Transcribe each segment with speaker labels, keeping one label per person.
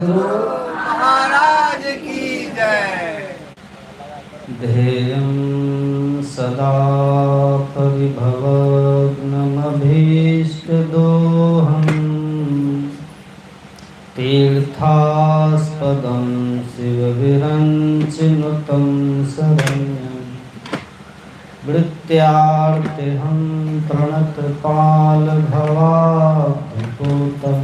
Speaker 1: महाराज की जय।
Speaker 2: ध्येयं सदा परिभवग्नमभीष्टदोहम् तीर्थास्पदं शिवविरञ्चिनुतं शरण्यं वृत्त्यार्तिहं प्रणतपालभवाब्धिपूतं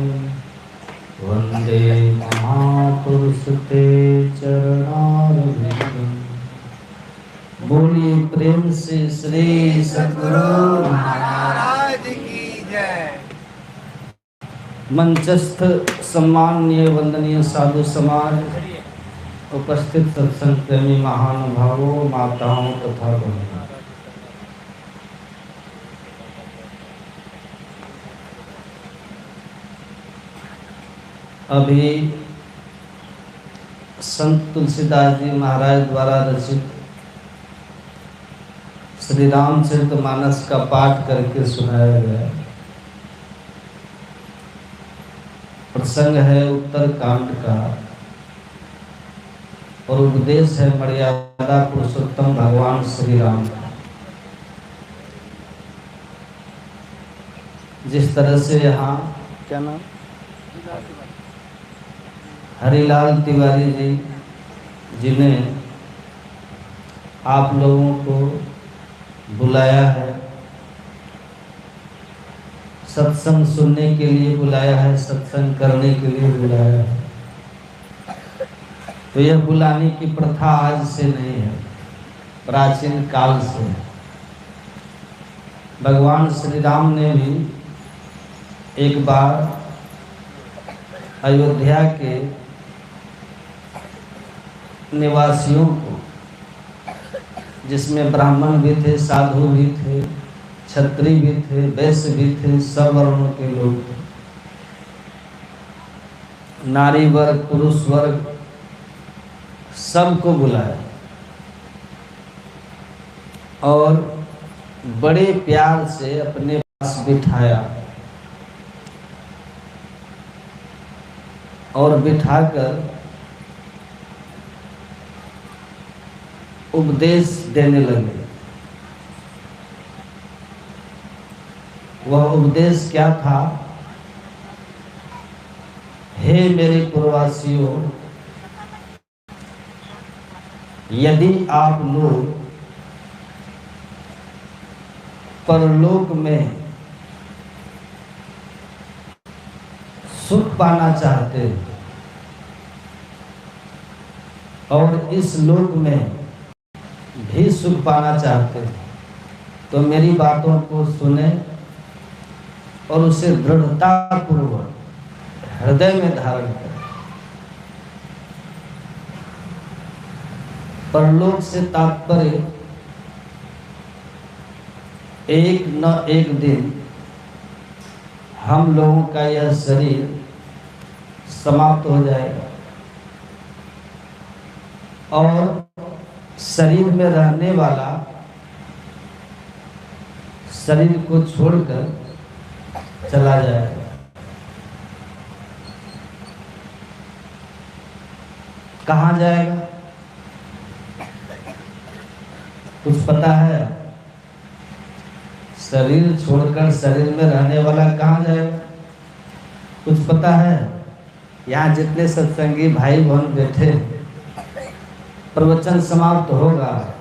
Speaker 2: वन्दे महापुरुष ते चरणारविन्दम्। बोलिए प्रेम से श्री सद्गुरु
Speaker 1: महाराज की जय।
Speaker 2: मंचस्थ सम्माननीय वंदनीय साधु समाज, उपस्थित सत्संग प्रेमी महानुभावों, माताओं तथा बहनों, अभी संत तुलसीदास जी महाराज द्वारा रचित श्री रामचरितमानस का पाठ करके सुनाया गया। प्रसंग है उत्तर कांड का और उपदेश है मर्यादा पुरुषोत्तम भगवान श्री राम का। जिस तरह से यहाँ क्या नाम हरिलाल तिवारी जी जिन्हें आप लोगों को बुलाया है, सत्संग सुनने के लिए बुलाया है, सत्संग करने के लिए बुलाया है, तो यह बुलाने की प्रथा आज से नहीं है, प्राचीन काल से है। भगवान श्री राम ने भी एक बार अयोध्या के निवासियों को, जिसमें ब्राह्मण भी थे, साधु भी थे, क्षत्रिय भी थे, वैश्य भी थे, सब वर्णों के लोग थे, नारी वर्ग पुरुष वर्ग सबको बुलाया और बड़े प्यार से अपने पास बिठाया और बिठाकर उपदेश देने लगे। वह उपदेश क्या था? हे मेरे पूर्ववासियों, यदि आप लोग परलोक में सुख पाना चाहते हैं और इस लोक में भी सुख पाना चाहते हैं, तो मेरी बातों को सुने और उसे दृढ़ता पूर्वक हृदय में धारण करें। परलोक से तात्पर्य एक न एक दिन हम लोगों का यह शरीर समाप्त हो जाएगा और शरीर में रहने वाला शरीर को छोड़कर चला जाएगा। कहाँ जाएगा? कुछ पता है? शरीर छोड़कर शरीर में रहने वाला कहाँ जाएगा? कुछ पता है? यहाँ जितने सत्संगी भाई बहन बैठे, प्रवचन समाप्त होगा,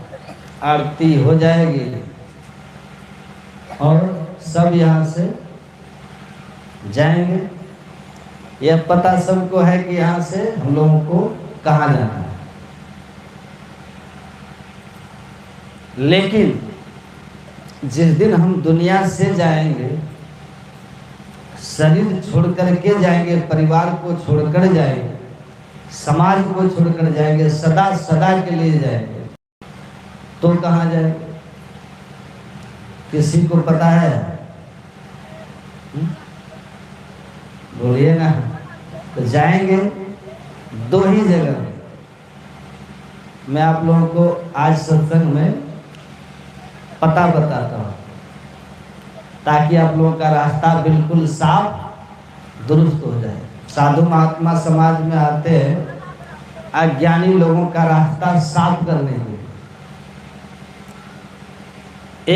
Speaker 2: आरती हो जाएगी और सब यहाँ से जाएंगे। यह पता सबको है कि यहाँ से हम लोगों को कहाँ जाना है। लेकिन जिस दिन हम दुनिया से जाएंगे, शरीर छोड़कर के जाएंगे, परिवार को छोड़कर जाएंगे, समाज को छोड़कर जाएंगे, सदा सदा के लिए जाएंगे, तो कहाँ जाएंगे? किसी को पता है? बोलिए ना। तो जाएंगे दो ही जगह। मैं आप लोगों को आज सत्संग में पता बताता हूँ ताकि आप लोगों का रास्ता बिल्कुल साफ दुरुस्त हो जाए। साधु महात्मा समाज में आते हैं अज्ञानी लोगों का रास्ता साफ करने के लिए।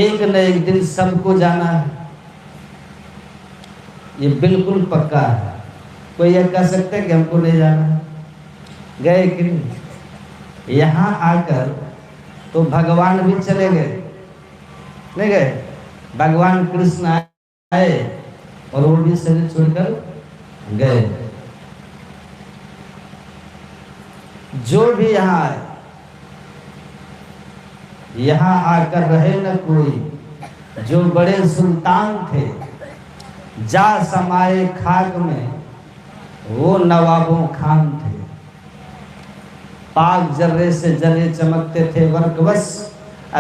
Speaker 2: एक न एक दिन सबको जाना है, ये बिल्कुल पक्का है। कोई ये कह सकते हैं कि हमको नहीं जाना, गए कि नहीं? यहाँ आकर तो भगवान भी चले गए, नहीं गए? भगवान कृष्ण आए और वो भी शरीर छोड़कर गए। जो भी यहाँ आए, यहाँ आकर रहे न कोई। जो बड़े सुल्तान थे जा समाये खाक में, वो नवाबों खान थे। पाक जर्रे से जरे चमकते थे वर्कवश,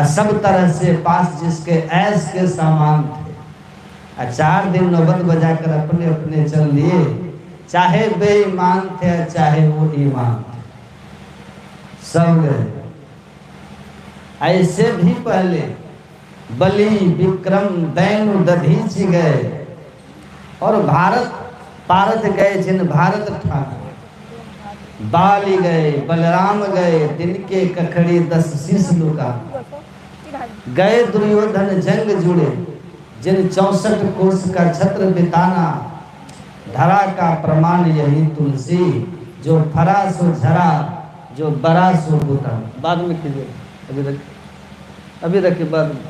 Speaker 2: सब तरह से पास जिसके ऐश के सामान थे। 4 दिन नौबत बजाकर अपने अपने चल लिए, चाहे बेईमान थे चाहे वो ईमान थे, सब गए। ऐसे भी पहले बलि विक्रम दैनु दधीच गए, और भारत पारत गए जिन भारत ठान। बाली गए, बलराम गए, दिन के कखड़ी 10 शीश लुका। गए दुर्योधन जंग जुड़े, जिन 64 कोस का छत्र बिताना। धरा का प्रमाण यही तुलसी, जो फरा सो झरा, जो बरा सो बुता। बाद में कीजिए, अभी रखिए, बाद में,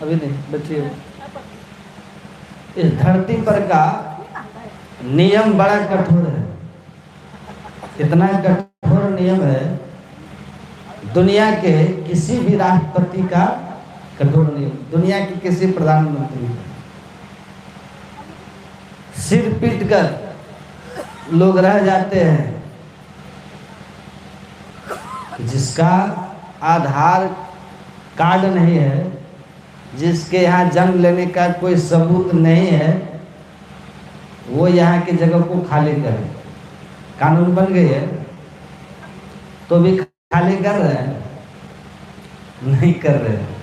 Speaker 2: अभी नहीं, बैठिए। इस धरती पर का नियम बड़ा कठोर है। इतना कठोर नियम है, दुनिया के किसी भी राष्ट्रपति का कठोर नियम, दुनिया के किसी प्रधानमंत्री का। सिर पीट कर लोग रह जाते हैं। जिसका आधार कार्ड नहीं है, जिसके यहाँ जन्म लेने का कोई सबूत नहीं है, वो यहाँ की जगह को खाली करे। कानून बन गई है तो भी खाली कर रहे हैं? नहीं कर रहे हैं।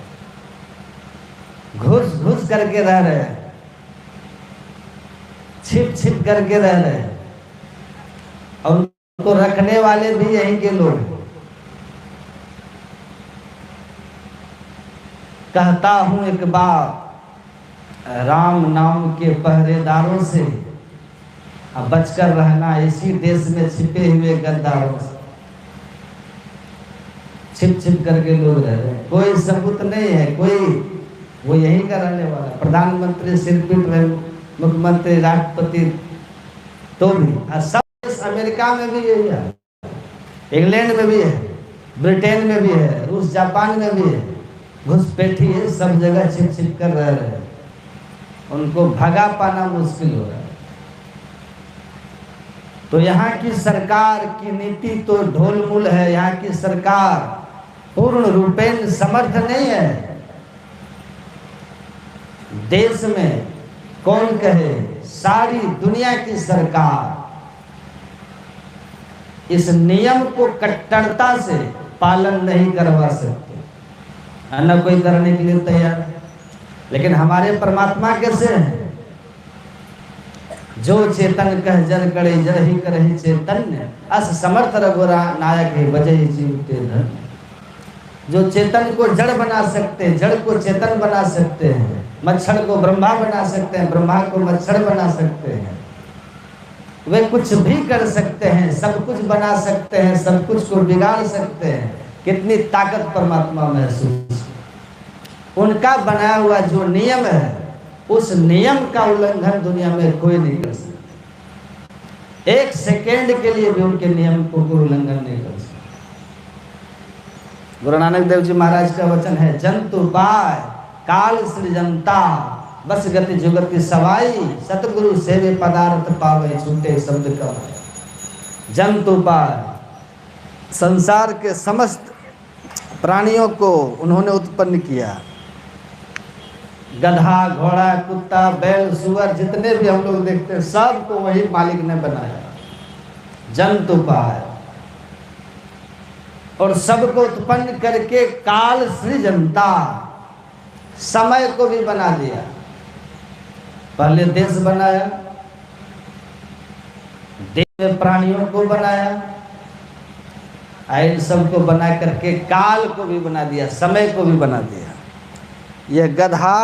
Speaker 2: घुस घुस करके रह रहे हैं, छिप छिप करके रह रहे हैं, और उनको रखने वाले भी यहीं के लोग। कहता हूं एक बार राम नाम के पहरेदारों से, अब बचकर रहना इसी देश में छिपे हुए गद्दारों से। छिप छिप करके लोग रह रहे हैं, कोई सबूत नहीं है, कोई, वो यही का रहने वाला। प्रधानमंत्री सिर पीट रहे, मुख्यमंत्री, राष्ट्रपति, तो भी सब। अमेरिका में भी यही है, इंग्लैंड में भी है, ब्रिटेन में भी है, रूस जापान में भी है। घुसपैठी है, सब जगह छिप छिप कर रह रहे हैं। उनको भगा पाना मुश्किल हो रहा है। तो यहाँ की सरकार की नीति तो ढोलमुल है। यहाँ की सरकार पूर्ण रूपेण समर्थ नहीं है। देश में कौन कहे, सारी दुनिया की सरकार इस नियम को कट्टरता से पालन नहीं करवा सकते, न कोई करने के लिए तैयार। लेकिन हमारे परमात्मा कैसे हैं? जो चेतन कह जर करे जर ही करहि चैतन्य, अस समर्थ रघुरा नायक ही बजहि जीवते धन। जो चेतन को जड़ बना सकते हैं, जड़ को चेतन बना सकते हैं, मच्छर को ब्रह्मा बना सकते हैं, ब्रह्मा को मच्छर बना सकते हैं, वे कुछ भी कर सकते हैं, सब कुछ बना सकते हैं, सब कुछ को बिगाड़ सकते हैं। कितनी ताकत परमात्मा महसूस। उनका बनाया हुआ जो नियम है, उस नियम का उल्लंघन दुनिया में कोई नहीं कर सकता। 1 सेकेंड के लिए भी उनके नियम को कोई उल्लंघन नहीं कर सकता। गुरु नानक देव जी महाराज का वचन है, जंतु पाय काल सृजनता, बस गति जुगति सवाई, सतगुरु सेवे पदार्थ पावे छूटे शब्द का। जंतु पाय, संसार के समस्त प्राणियों को उन्होंने उत्पन्न किया। गधा, घोड़ा, कुत्ता, बैल, सुअर, जितने भी हम लोग देखते हैं, सबको वही मालिक ने बनाया। जंतु पाय, और सबको उत्पन्न करके काल सृजनता, समय को भी बना दिया। पहले देश बनाया, प्राणियों को बनाया, इन सबको बना करके काल को भी बना दिया, समय को भी बना दिया। यह गधा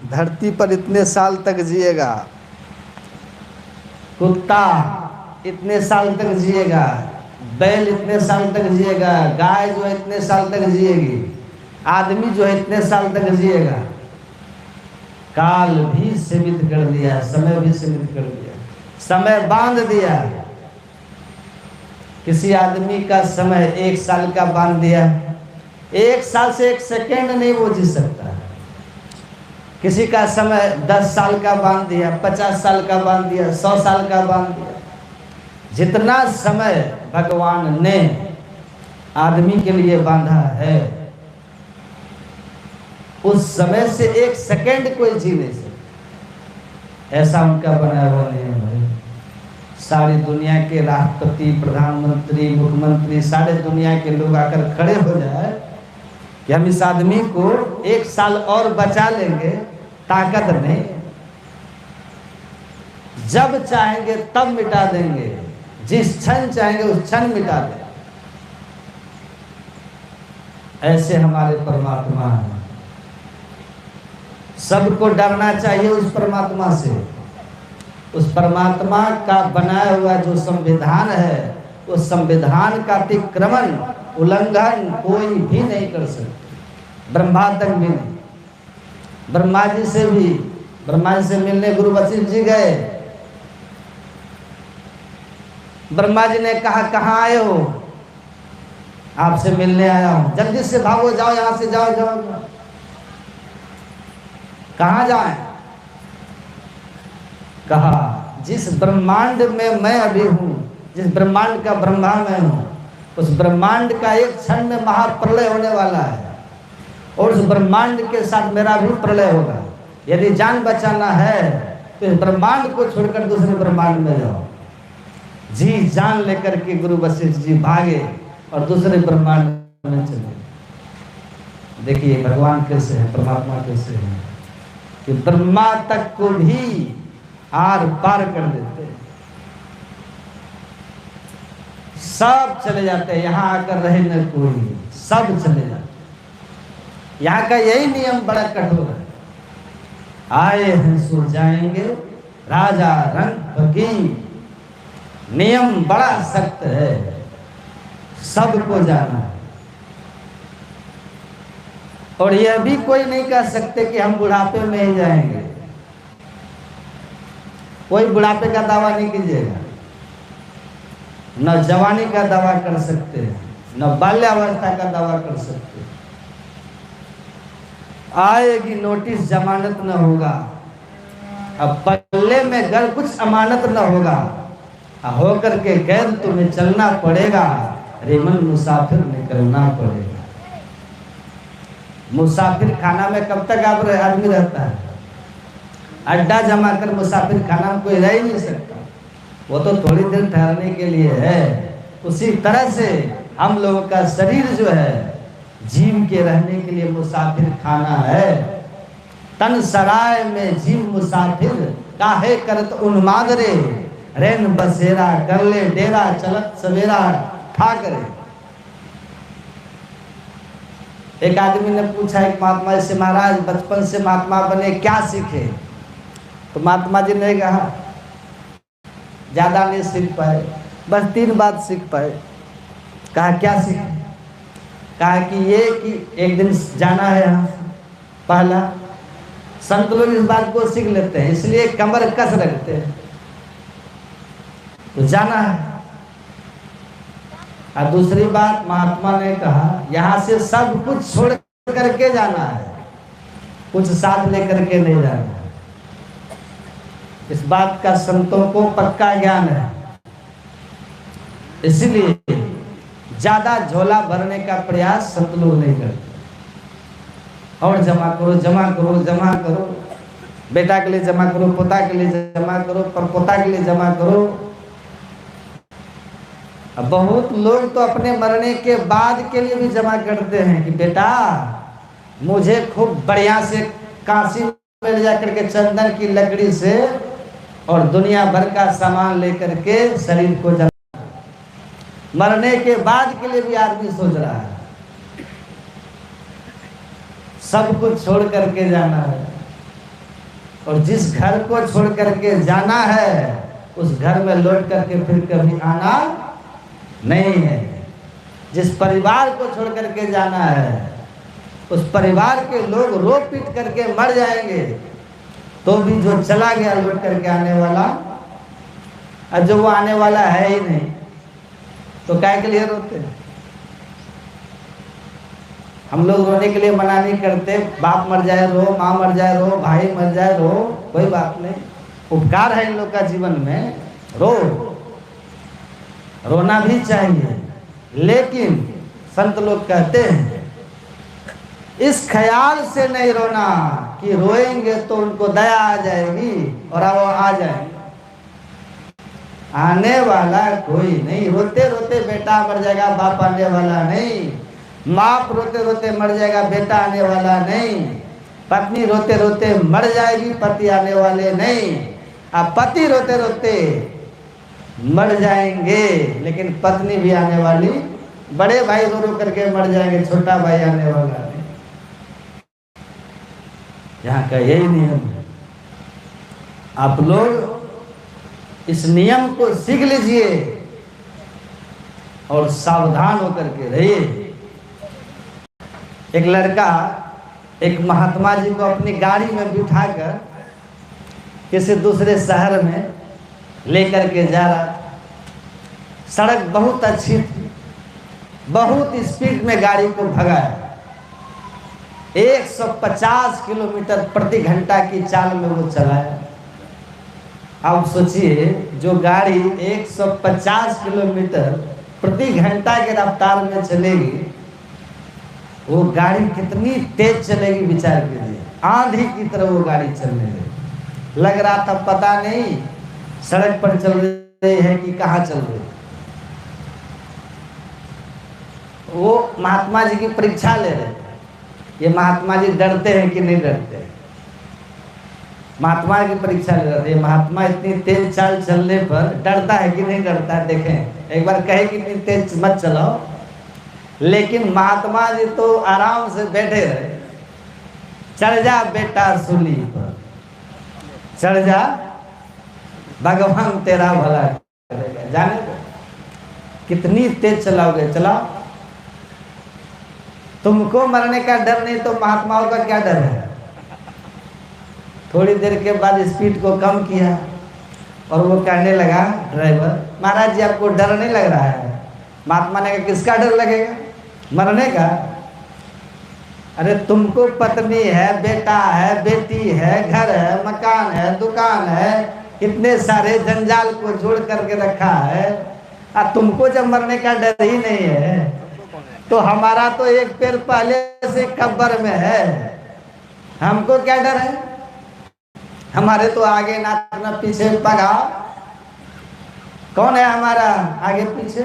Speaker 2: धरती पर इतने साल तक जिएगा, कुत्ता इतने साल तक जिएगा, बैल इतने साल तक जिएगा, गाय जो है इतने साल तक जिएगी, आदमी जो है इतने साल तक जिएगा। काल भी सीमित कर दिया, समय भी सीमित कर दिया, समय बांध दिया। किसी आदमी का समय 1 साल का बांध दिया, 1 साल से 1 सेकेंड नहीं वो जी सकता। किसी का समय 10 साल का बांध दिया, 50 साल का बांध दिया, 100 साल का बांध दिया। जितना समय भगवान ने आदमी के लिए बांधा है, उस समय से 1 सेकेंड कोई जी नहीं सकता। ऐसा उनका बनाया हुआ नियम है। सारी दुनिया के राष्ट्रपति, प्रधानमंत्री, मुख्यमंत्री, सारे दुनिया के लोग आकर खड़े हो जाए कि हम इस आदमी को 1 साल और बचा लेंगे, ताकत नहीं। जब चाहेंगे तब मिटा देंगे, जिस क्षण चाहेंगे उस क्षण मिटा देंगे। ऐसे हमारे परमात्मा हैं। सबको डरना चाहिए उस परमात्मा से। उस परमात्मा का बनाया हुआ जो संविधान है, उस संविधान का अतिक्रमण, उल्लंघन कोई भी नहीं कर सकता, ब्रह्मा तक भी नहीं। ब्रह्मा जी से मिलने गुरु वशिष्ठ जी गए। ब्रह्मा जी ने कहा, कहाँ आए हो? आपसे मिलने आया हूं। जल्दी से भागो, जाओ यहां से, जाओ जाओ। कहाँ जाएं? कहा, जिस ब्रह्मांड में मैं अभी हूँ, जिस ब्रह्मांड का ब्रह्मा मैं हूँ, उस ब्रह्मांड का 1 क्षण में महाप्रलय होने वाला है, और उस ब्रह्मांड के साथ मेरा भी प्रलय होगा। यदि जान बचाना है तो इस ब्रह्मांड को छोड़कर दूसरे ब्रह्मांड में जाओ। जी जान लेकर के गुरु वशिष्ठ जी भागे और दूसरे ब्रह्मांड में चले। देखिए भगवान कैसे है, परमात्मा कैसे है कि ब्रह्मा तक को भी आर पार कर देते हैं। सब चले जाते हैं, यहाँ आकर रहे न कोई, सब चले जाते हैं। यहाँ का यही नियम बड़ा कठोर है। आए हैं सो जाएंगे, राजा रंग फकीर। नियम बड़ा सख्त है, सबको जाना है। और यह भी कोई नहीं कह सकते कि हम बुढ़ापे में ही जाएंगे। कोई बुढ़ापे का दावा नहीं कीजिएगा। न जवानी का दावा कर सकते हैं, न बाल्यावस्था का दावा कर सकते हैं। आएगी नोटिस, जमानत न होगा। अब पल्ले में घर कुछ अमानत न होगा, होकर के गैर तुम्हें चलना पड़ेगा। रेमन मुसाफिर निकलना पड़ेगा। मुसाफिर खाना में कब तक आप आदमी रहता है? अड्डा जमा कर मुसाफिर खाना में कोई रह ही नहीं सकता, वो तो थोड़ी देर ठहरने के लिए है। उसी तरह से हम लोगों का शरीर जो है जीव के रहने के लिए मुसाफिर खाना है। तन सराय में जीव मुसाफिर, काहे करत उन्माद रे। रेन बसेरा कर ले डेरा, चलत सवेरा ठा करे। एक आदमी ने पूछा एक महात्मा से, महाराज बचपन से महात्मा बने, क्या सीखे? तो महात्मा जी ने कहा, ज्यादा नहीं सीख पाए, बस 3 बात सीख पाए। कहा क्या सीखे? कहा कि ये कि एक दिन जाना है यहाँ। पहला, संत लोग इस बात को सीख लेते हैं, इसलिए कमर कस रखते हैं, तो जाना है। और दूसरी बात महात्मा ने कहा, यहाँ से सब कुछ छोड़ करके जाना है, कुछ साथ लेकर के नहीं जाना। इस बात का संतों को पक्का ज्ञान है, इसलिए ज्यादा झोला भरने का प्रयास संत लोग नहीं करते। और जमा करो, जमा करो, जमा करो, बेटा के लिए जमा करो, पोता के लिए जमा करो, परपोता के लिए जमा करो। अब बहुत लोग तो अपने मरने के बाद के लिए भी जमा करते हैं कि बेटा मुझे खूब बढ़िया से काशी में ले जाकर के चंदन की लकड़ी से और दुनिया भर का सामान लेकर के शरीर को जला, मरने के बाद के लिए भी आदमी सोच रहा है, सब कुछ छोड़ करके जाना है। और जिस घर को छोड़ करके जाना है उस घर में लौट करके फिर कभी आना नहीं है। जिस परिवार को छोड़ करके जाना है उस परिवार के लोग रो पीट करके मर जाएंगे, तो भी जो चला गया लौट करके आने वाला, और जो वो आने वाला है ही नहीं, तो काय के लिए रोते हैं? हम लोग रोने के लिए मना नहीं करते, बाप मर जाए रो, माँ मर जाए रो, भाई मर जाए रो, कोई बात नहीं, उपकार है इन लोग का जीवन में, रो, रोना भी चाहिए। लेकिन संत लोग कहते हैं इस ख्याल से नहीं रोना कि रोएंगे तो उनको दया आ जाएगी और वो आ जाएंगे, आने वाला कोई नहीं। रोते रोते बेटा मर जाएगा, बाप आने वाला नहीं। बाप रोते रोते मर जाएगा, बेटा आने वाला नहीं। पत्नी रोते रोते मर जाएगी, पति आने वाले नहीं। अब पति रोते रोते मर जाएंगे लेकिन पत्नी भी आने वाली, बड़े भाई रो रो करके मर जाएंगे, छोटा भाई आने वाला नहीं। यहाँ का यही नियम है। आप लोग इस नियम को सीख लीजिए और सावधान होकर के रहिए। एक लड़का एक महात्मा जी को अपनी गाड़ी में बिठाकर किसी दूसरे शहर में लेकर के जा रहा। सड़क बहुत अच्छी थी, बहुत स्पीड में गाड़ी को भगाया। 150 किलोमीटर प्रति घंटा की चाल में वो चलाया। अब सोचिए, जो गाड़ी 150 किलोमीटर प्रति घंटा के रफ्तार में चलेगी, वो गाड़ी कितनी तेज चलेगी विचार कीजिए। आंधी की तरह वो गाड़ी चलने लगी। लग रहा था पता नहीं सड़क पर चल रही है कि कहाँ चल रही है। वो महात्मा जी की परीक्षा ले रहे थे, ये महात्मा जी डरते हैं कि नहीं डरते। महात्मा की परीक्षा ले रहे थे, महात्मा इतनी तेज चाल चलने पर डरता है कि नहीं डरता। देखें, एक बार कहे कि इतनी तेज मत चलाओ, लेकिन महात्मा जी तो आराम से बैठे रहे। चढ़ जा बेटा सूली पर, चढ़ जा, भगवान तेरा भला करेगा। जाने दो, कितनी तेज चलाओगे चलाओ। तुमको मरने का डर नहीं तो महात्माओं का क्या डर है। थोड़ी देर के बाद स्पीड को कम किया और वो कहने लगा, ड्राइवर महाराज जी आपको डर नहीं लग रहा है। महात्मा ने कहा किसका डर लगेगा, मरने का। अरे तुमको पत्नी है, बेटा है, बेटी है, घर है, मकान है, दुकान है, इतने सारे जंजाल को जोड़ करके रखा है, और तुमको जब मरने का डर ही नहीं है, तो हमारा तो एक पैर पहले से कब्र में है, हमको क्या डर है। हमारे तो आगे ना पीछे पगा, कौन है हमारा आगे पीछे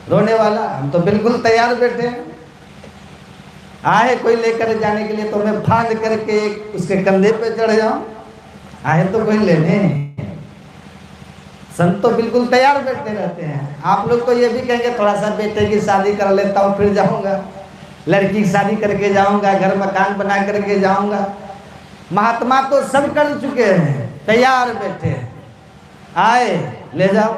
Speaker 2: रोने वाला। हम तो बिल्कुल तैयार बैठे हैं। आए कोई लेकर जाने के लिए तो मैं फांद करके उसके कंधे पे चढ़ जाऊं, आए तो कोई लेने। संत तो बिल्कुल तैयार बैठते रहते हैं। आप लोग तो ये भी कहेंगे थोड़ा सा बेटे की शादी कर लेता हूँ फिर जाऊंगा, लड़की की शादी करके जाऊंगा, घर मकान बना करके जाऊंगा। महात्मा तो सब कर चुके हैं, तैयार बैठे हैं। आए ले जाओ,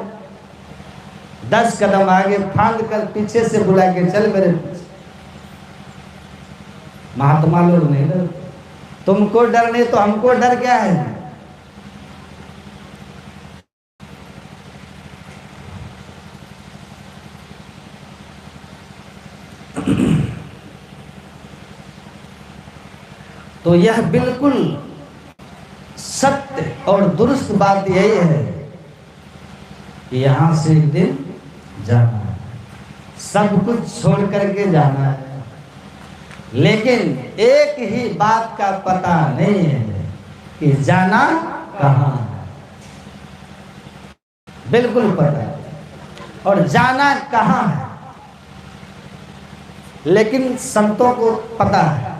Speaker 2: 10 कदम आगे फांद कर पीछे से बुला के चल मेरे पीछे। महात्मा लोग नहीं डरते। तुमको डर नहीं तो हमको डर क्या है। तो यह बिल्कुल सत्य और दुरुस्त बात यही है कि यहां से एक दिन जाना है, सब कुछ छोड़ करके जाना है। लेकिन एक ही बात का पता नहीं है कि जाना कहां है। बिल्कुल पता है और जाना कहां है, लेकिन संतों को पता है।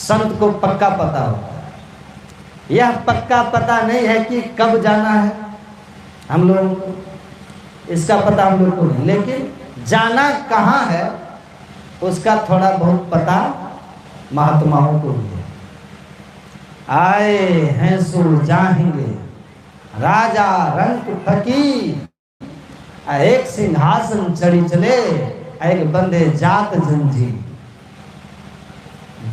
Speaker 2: संत को पक्का पता होता है। यह पक्का पता नहीं है कि कब जाना है हम लोगों को, इसका पता हम लोग को नहीं, लेकिन जाना कहाँ है उसका थोड़ा बहुत पता महात्माओं को भी है। आए हैं सो जाएंगे राजा रंग फकीर, एक सिंहासन चढ़ी चले एक बंदे जात जंजीर।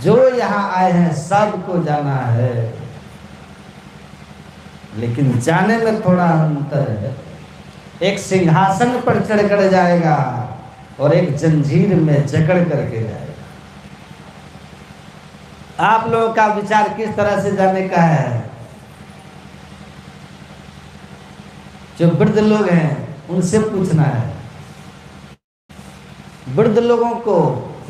Speaker 2: जो यहाँ आए हैं सबको जाना है, लेकिन जाने में थोड़ा अंतर है। एक सिंहासन पर चढ़कर जाएगा और एक जंजीर में जकड़ करके जाएगा। आप लोगों का विचार किस तरह से जाने का है? जो वृद्ध लोग हैं उनसे पूछना है। वृद्ध लोगों को,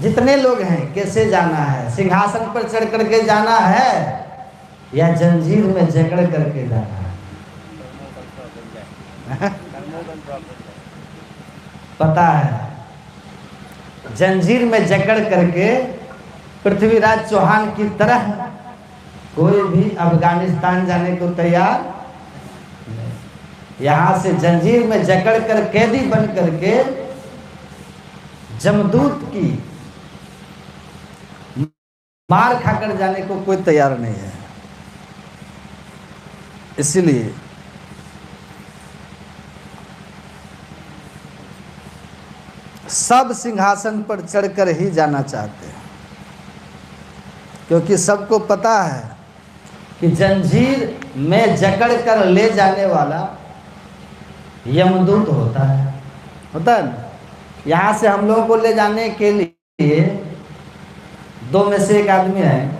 Speaker 2: जितने लोग हैं, कैसे जाना है? सिंहासन पर चढ़ करके जाना है या जंजीर में जकड़ करके जाना है? पता है, जंजीर में जकड़ करके पृथ्वीराज चौहान की तरह कोई भी अफगानिस्तान जाने को तैयार नहीं। यहां से जंजीर में जकड़ कर कैदी बन करके जमदूत की मार खाकर जाने को कोई तैयार नहीं है। इसलिए सब सिंहासन पर चढ़कर ही जाना चाहते हैं, क्योंकि सबको पता है कि जंजीर में जकड़ कर ले जाने वाला यमदूत होता है ना। यहाँ से हम लोगों को ले जाने के लिए दो में से एक आदमी आएंगे,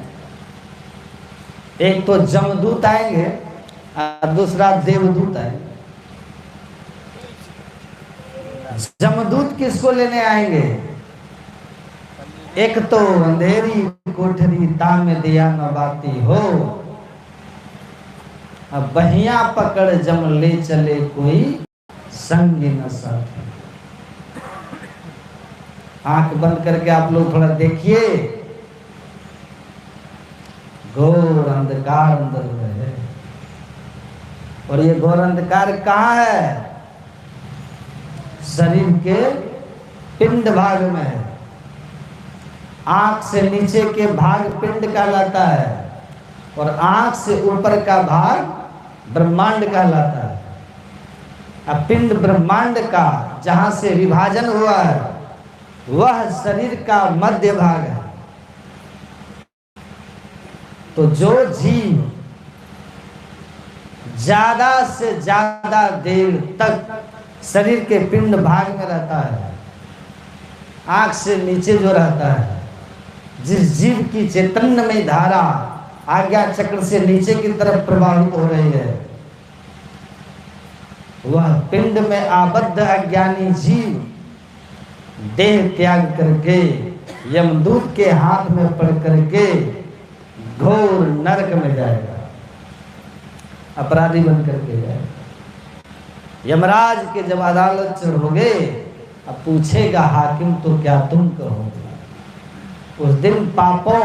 Speaker 2: एक तो जमदूत आएंगे और दूसरा देवदूत आएंगे। जमदूत किसको लेने आएंगे? एक तो अंधेरी कोठरी ताम दिया न बाती हो, अब बहिया पकड़ जम ले चले कोई संग न साथी। आंख बंद करके आप लोग थोड़ा देखिए, घोर अंधकार अंदर में है। और ये घोर अंधकार कहाँ है? शरीर के पिंड भाग में है। आंख से नीचे के भाग पिंड कहलाता है और आंख से ऊपर का भाग ब्रह्मांड कहलाता है। अब पिंड ब्रह्मांड का जहां से विभाजन हुआ है वह शरीर का मध्य भाग है। तो जो जीव ज्यादा से ज्यादा देर तक शरीर के पिंड भाग में रहता है, आंख से नीचे जो रहता है, जिस जीव की चैतन्यमय धारा आज्ञा चक्र से नीचे की तरफ प्रवाहित हो रही है, वह पिंड में आबद्ध अज्ञानी जीव देह त्याग करके यमदूत के हाथ में पड़ करके घोर नरक में जाएगा, अपराधी बन करके जाएगा। यमराज के जब अदालत चढ़ोगे, अब पूछेगा हाकिम तो क्या तुम कहोगे? उस दिन पापों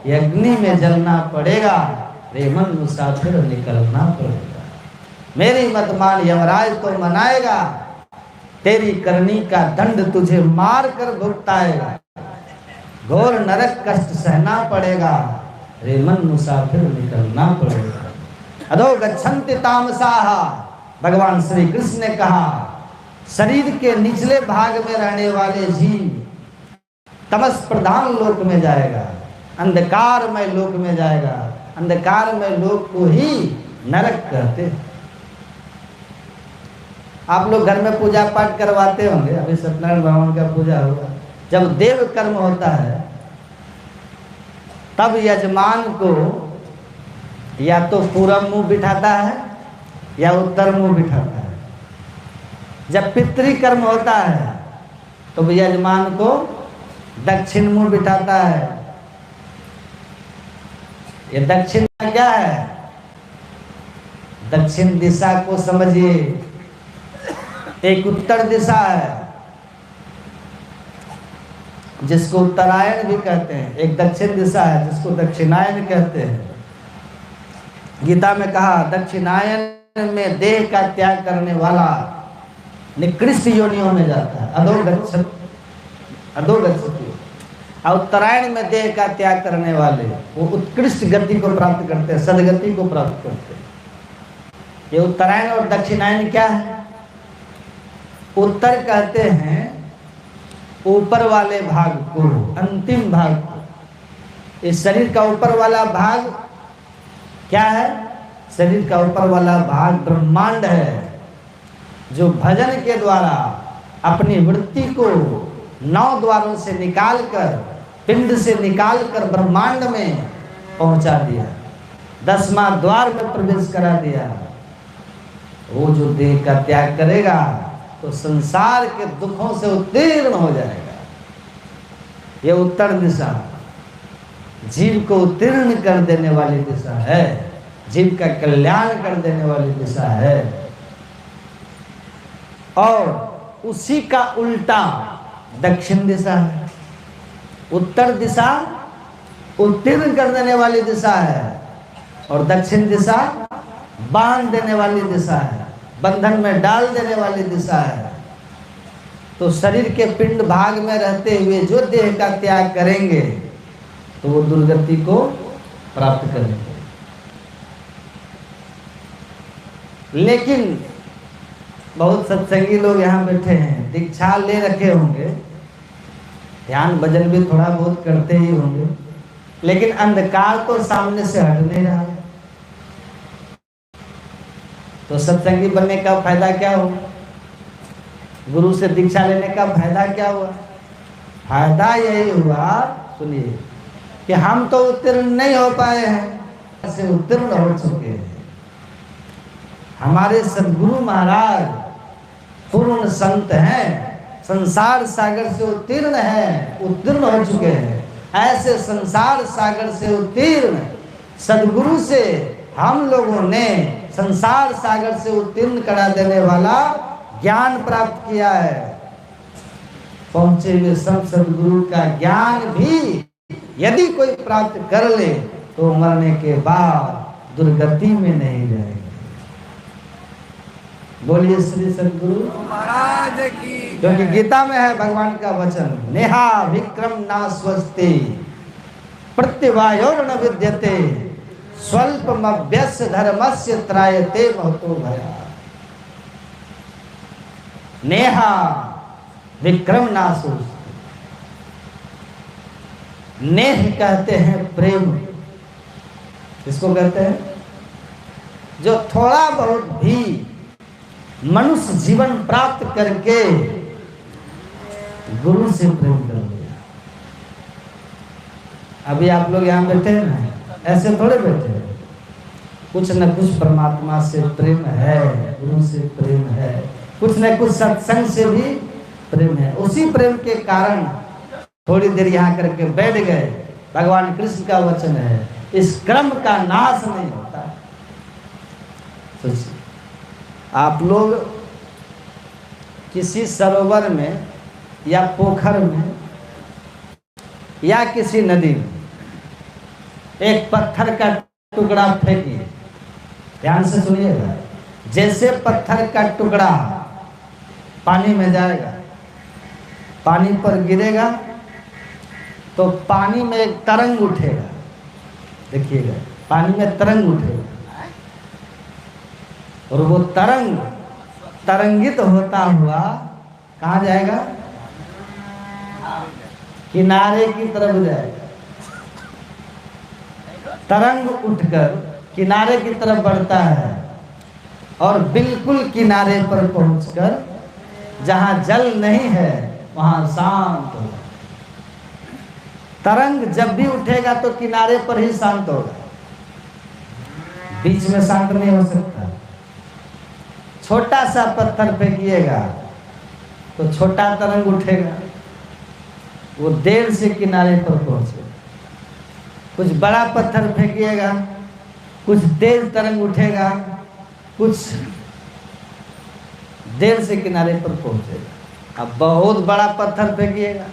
Speaker 2: ये अग्नि में जलना पड़ेगा, रेमन मुसाफिर निकलना पड़ेगा। मेरी मत मान, यमराज तो मनाएगा, तेरी करनी का दंड तुझे मार कर भुगताएगा। घोर नरक कष्ट सहना पड़ेगा, रेमन मुसाफिर निकलना पड़ेगा। अधो गच्छन्ति तामसाः, भगवान श्री कृष्ण ने कहा शरीर के निचले भाग में रहने वाले जीव तमस प्रधान लोक में जाएगा, अंधकारमय लोक में जाएगा। अंधकारमय लोक को ही नरक कहते हैं। आप लोग घर में पूजा पाठ करवाते होंगे, अभी सत्यनारायण भगवान का पूजा होगा। जब देव कर्म होता है तब यजमान को या तो पूरब मुंह बिठाता है या उत्तर मुंह बिठाता है। जब पितृ कर्म होता है तो यजमान को दक्षिण मुंह बिठाता है। ये दक्षिण क्या है? दक्षिण दिशा को समझिए, एक उत्तर दिशा है जिसको उत्तरायण भी कहते हैं, एक दक्षिण दिशा है जिसको दक्षिणायन कहते हैं। गीता में कहा दक्षिणायन में देह का त्याग करने वाला निकृष्ट योनियों में जाता है, अधोगच्छति। और उत्तरायण में देह का त्याग करने वाले वो उत्कृष्ट गति को प्राप्त करते हैं, सदगति को प्राप्त करते हैं। ये उत्तरायण और दक्षिणायन क्या है? उत्तर कहते हैं ऊपर वाले भाग को, अंतिम भाग को। इस शरीर का ऊपर वाला भाग क्या है? शरीर का ऊपर वाला भाग ब्रह्मांड है, जो भजन के द्वारा अपनी वृत्ति को 9 द्वारों से निकालकर, पिंड से निकालकर ब्रह्मांड में पहुंचा दिया, 10वां द्वार में प्रवेश करा दिया। वो जो देह का त्याग करेगा तो संसार के दुखों से उत्तीर्ण हो जाएगा। ये उत्तर दिशा जीव को उत्तीर्ण कर देने वाली दिशा है, जीव का कल्याण कर देने वाली दिशा है। और उसी का उल्टा दक्षिण दिशा है। उत्तर दिशा उत्तीर्ण कर देने वाली दिशा है और दक्षिण दिशा बांध देने वाली दिशा है, बंधन में डाल देने वाली दिशा है। तो शरीर के पिंड भाग में रहते हुए जो देह का त्याग करेंगे तो वो दुर्गति को प्राप्त करेंगे। लेकिन बहुत सत्संगी लोग यहाँ बैठे हैं, दीक्षा ले रखे होंगे, ध्यान भजन भी थोड़ा बहुत करते ही होंगे, लेकिन अंधकार तो सामने से हट नहीं रहा है। तो सत्संगी बनने का फायदा क्या हुआ? गुरु से दीक्षा लेने का फायदा क्या हुआ? फायदा यही हुआ, सुनिए, कि हम तो उत्तीर्ण नहीं हो पाए हैं, से उत्तीर्ण हो चुके हैं। हमारे सद्गुरु महाराज पूर्ण संत हैं, संसार सागर से उत्तीर्ण हैं, उत्तीर्ण हो चुके हैं। ऐसे संसार सागर से उत्तीर्ण सद्गुरु से हम लोगों ने संसार सागर से उत्तीर्ण करा देने वाला ज्ञान प्राप्त किया है। पहुंचे हुए सब सद्गुरु का ज्ञान भी यदि कोई प्राप्त कर ले तो मरने के बाद दुर्गति में नहीं जाएगा। बोलिए श्री सद्गुरु
Speaker 1: महाराज की।
Speaker 2: क्योंकि गीता में है भगवान का वचन, नेहा विक्रम ना स्वस्ति प्रत्यवायोर न विद्यते स्वल्पमभ्यस्य धर्मस्य त्रायते महतो भया। नेहा विक्रम ना स्वस्ति। नेह कहते हैं प्रेम, किसको कहते हैं? जो थोड़ा बहुत भी मनुष्य जीवन प्राप्त करके गुरु से प्रेम कर लिया। अभी आप लोग यहाँ बैठे हैं ना, ऐसे थोड़े बैठे हैं, कुछ न कुछ परमात्मा से प्रेम है, गुरु से प्रेम है, कुछ न कुछ सत्संग से भी प्रेम है। उसी प्रेम के कारण थोड़ी देर यहाँ करके बैठ गए। भगवान कृष्ण का वचन है, इस क्रम का नाश नहीं होता। सोचिए, आप लोग किसी सरोवर में या पोखर में या किसी नदी में एक पत्थर का टुकड़ा फेंकिए, ध्यान से सुनिएगा। जैसे पत्थर का टुकड़ा पानी में जाएगा, पानी पर गिरेगा तो पानी में एक तरंग उठेगा। देखिएगा, पानी में तरंग उठेगा और वो तरंग तरंगित होता हुआ कहाँ जाएगा? किनारे की तरफ जाएगा। तरंग उठकर किनारे की तरफ बढ़ता है और बिल्कुल किनारे पर पहुंचकर जहां जल नहीं है वहां शांत होगा। तरंग जब भी उठेगा तो किनारे पर ही शांत होगा, बीच में शांत नहीं हो सकता। छोटा सा पत्थर फेंकिएगा तो छोटा तरंग उठेगा, वो देर से किनारे पर पहुंचेगा। कुछ बड़ा पत्थर फेंकिएगा, कुछ तेज तरंग उठेगा, कुछ देर से किनारे पर पहुंचेगा। अब बहुत बड़ा पत्थर फेंकिएगा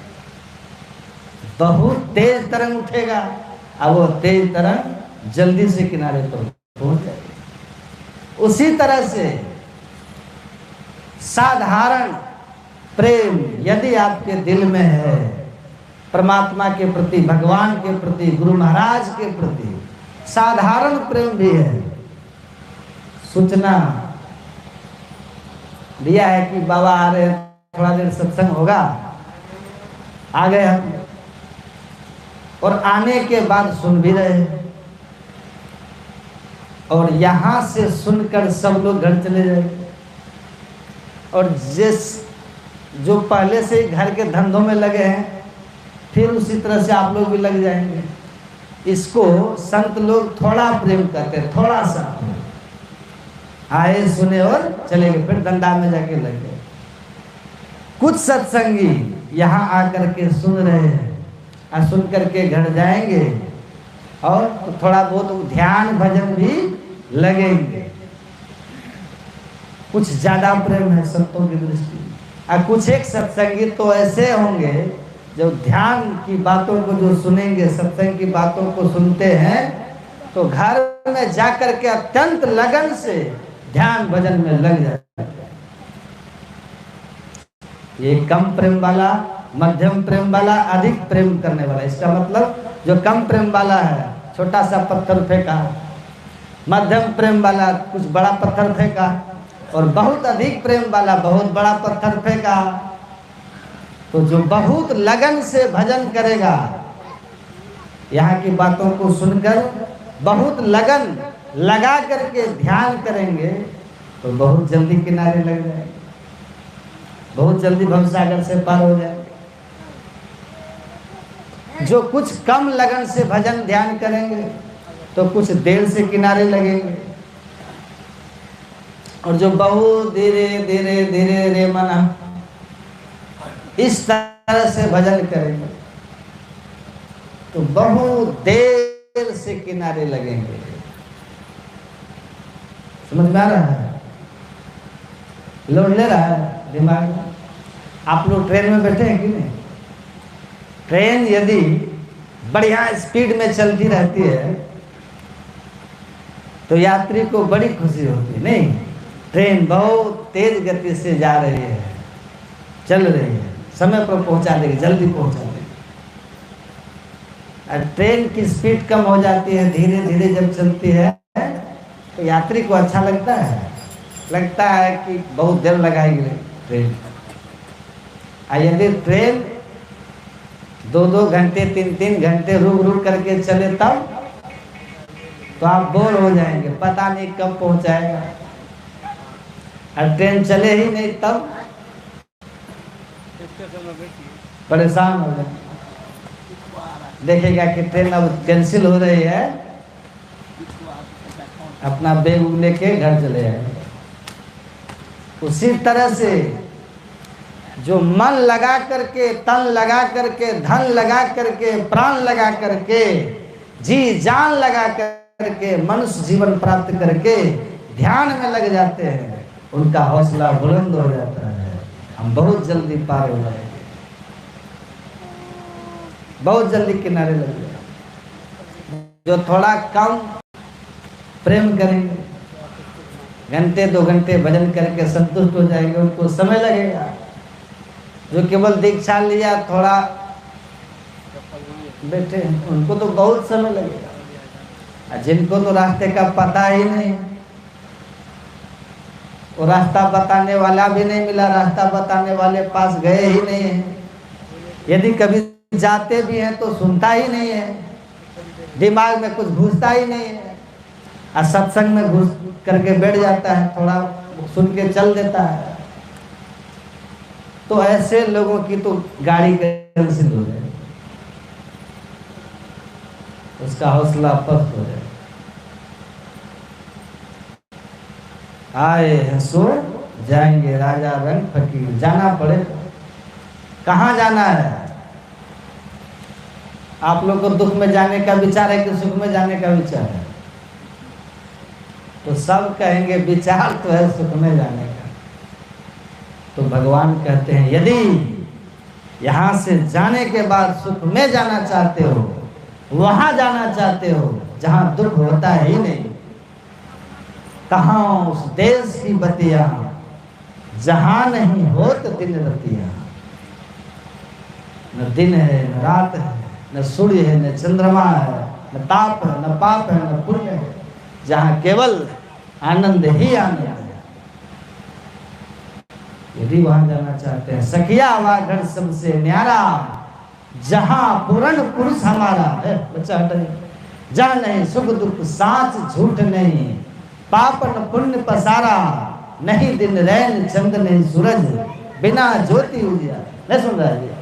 Speaker 2: बहुत तेज तरंग उठेगा और वो तेज तरंग जल्दी से किनारे पर पहुंच जाएगी। उसी तरह से साधारण प्रेम यदि आपके दिल में है, परमात्मा के प्रति, भगवान के प्रति, गुरु महाराज के प्रति साधारण प्रेम भी है। सूचना दिया है कि बाबा आ रहे हैं, थोड़ा देर सत्संग होगा, आ गए हम, और आने के बाद सुन भी रहे हैं, और यहां से सुनकर सब लोग घर चले जाएंगे। और जो पहले से ही घर के धंधों में लगे हैं, फिर उसी तरह से आप लोग भी लग जाएंगे। इसको संत लोग थोड़ा प्रेम करते हैं, थोड़ा सा आए, सुने और चले गए, फिर धंधा में जाके लग गए। कुछ सत्संगी यहाँ आकर के सुन रहे हैं और सुन करके घर जाएंगे, और तो थोड़ा बहुत ध्यान भजन भी लगेंगे। कुछ ज्यादा प्रेम है संतों की दृष्टि। और कुछ एक सत्संगी तो ऐसे होंगे जो ध्यान की बातों को जो सुनेंगे, सत्संग की बातों को सुनते हैं, तो घर में जाकर के अत्यंत लगन से ध्यान भजन में लग जाते हैं। ये कम प्रेम वाला, मध्यम प्रेम वाला, अधिक प्रेम करने वाला। इसका मतलब जो कम प्रेम वाला है, छोटा सा पत्थर फेंका, मध्यम प्रेम वाला कुछ बड़ा पत्थर फेंका, और बहुत अधिक प्रेम वाला बहुत बड़ा पत्थर फेंका। तो जो बहुत लगन से भजन करेगा, यहाँ की बातों को सुनकर बहुत लगन लगा करके ध्यान करेंगे, तो बहुत जल्दी किनारे लग जाएंगे, बहुत जल्दी भवसागर से पार हो जाएंगे। जो कुछ कम लगन से भजन ध्यान करेंगे, तो कुछ देर से किनारे लगेंगे। और जो बहुत धीरे धीरे धीरे रे मना इस तरह से भजन करेंगे, तो बहुत देर से किनारे लगेंगे। समझ में आ रहा है? लोड ले रहा है दिमाग में? आप लोग ट्रेन में बैठे हैं कि नहीं? ट्रेन यदि बढ़िया स्पीड में चलती रहती है तो यात्री को बड़ी खुशी होती है, नहीं? ट्रेन बहुत तेज गति से जा रही है, चल रही है, समय पर पहुंचा देगी, जल्दी पहुंचा देगी। और ट्रेन की स्पीड कम हो जाती है, धीरे धीरे जब चलती है, तो यात्री को अच्छा लगता है कि बहुत देर लगाएगी ट्रेन। और यदि ट्रेन 2-2 घंटे 3-3 घंटे रुक रुक करके चले, तब तो आप बोर हो जाएंगे, पता नहीं कब पहुंचाएगा। और ट्रेन चले ही नहीं, तब परेशान हो जाए, देखेगा कि ट्रेन अब कैंसिल हो रही है, अपना बैग लेके घर चले जाएंगे। उसी तरह से जो मन लगा करके, तन लगा करके, धन लगा करके, प्राण लगा करके, जी जान लगा करके मनुष्य जीवन प्राप्त करके ध्यान में लग जाते हैं, उनका हौसला बुलंद हो जाता है। हम बहुत जल्दी पार हो जाएंगे, बहुत जल्दी किनारे लग जाएंगे। जो थोड़ा कम प्रेम करेंगे, घंटे 2 घंटे भजन करके संतुष्ट हो जाएंगे, उनको समय लगेगा। जो केवल दीक्षा लिया, थोड़ा बैठे, उनको तो बहुत समय लगेगा। जिनको तो रास्ते का पता ही नहीं, वो रास्ता बताने वाला भी नहीं मिला, रास्ता बताने वाले पास गए ही नहीं है, यदि कभी जाते भी हैं तो सुनता ही नहीं है, दिमाग में कुछ घुसता ही नहीं है, और सत्संग में घुस करके बैठ जाता है, थोड़ा सुन के चल देता है। तो ऐसे लोगों की तो गाड़ी कैंसिल हो जाए, उसका हौसला पस्त हो जाए। आए हैं सो जाएंगे, राजा रंग फकीर। जाना पड़े, कहाँ जाना है? आप लोग को दुख में जाने का विचार है कि सुख में जाने का विचार है? तो सब कहेंगे विचार तो है सुख में जाने का। तो भगवान कहते हैं यदि यहाँ से जाने के बाद सुख में जाना चाहते हो, वहां जाना चाहते हो जहां दुख होता ही नहीं। कहाँ उस देश की बतिया जहां नहीं होत दिन रतिया। न दिन है न रात है, न सूर्य है न चंद्रमा है, न ताप है न पाप है न पुण्य है, जहां केवल आनंद ही आनंद है। यदि वहां जाना चाहते हैं, सखिया हुआ घर सबसे न्यारा, जहां पूर्ण पुरुष हमारा है। बच्चा हट, जहां नहीं सुख दुख साच झूठ नहीं, पाप न पुण्य पसारा, नहीं दिन रैन चंद नहीं सूरज, बिना ज्योति उजिया। नहीं सुन रहा है?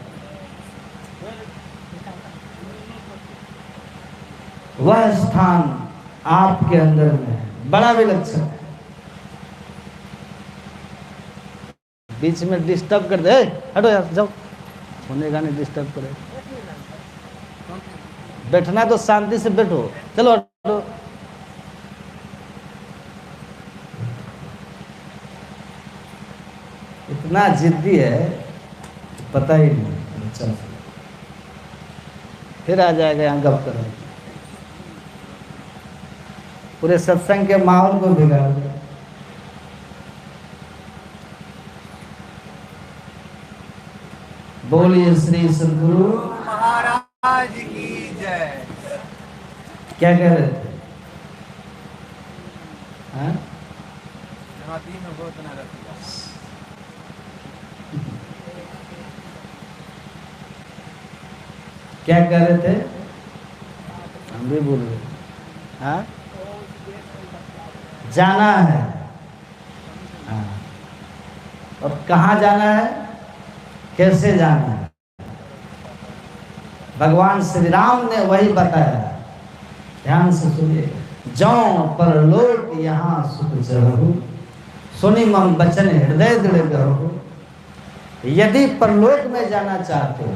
Speaker 2: वह स्थान आपके अंदर में है, बड़ा विलक्षण है। बीच में डिस्टर्ब कर दे, हटो यार, जाओ, होने का नहीं डिस्टर्ब करे। बैठना तो शांति से बैठो, चलो हटो। इतना जिद्दी है पता ही नहीं। अच्छा, फिर आ जाएगा यहाँ गप करो, पूरे सत्संग के माहौल को बिगाड़ दिया। बोलिए श्री सद्गुरु
Speaker 1: महाराज की जय।
Speaker 2: क्या कह रहे थे? हाँ? क्या कह रहे थे? हम भी बोल रहे। हाँ? जाना है। हाँ। और कहाँ जाना है, कैसे जाना है, भगवान श्री राम ने वही बताया। ध्यान से सुनिए। जौं परलोक यहाँ सुख चरहु, सुनि मम बचन हृदय दृढ़ गहु। यदि परलोक में जाना चाहते हो,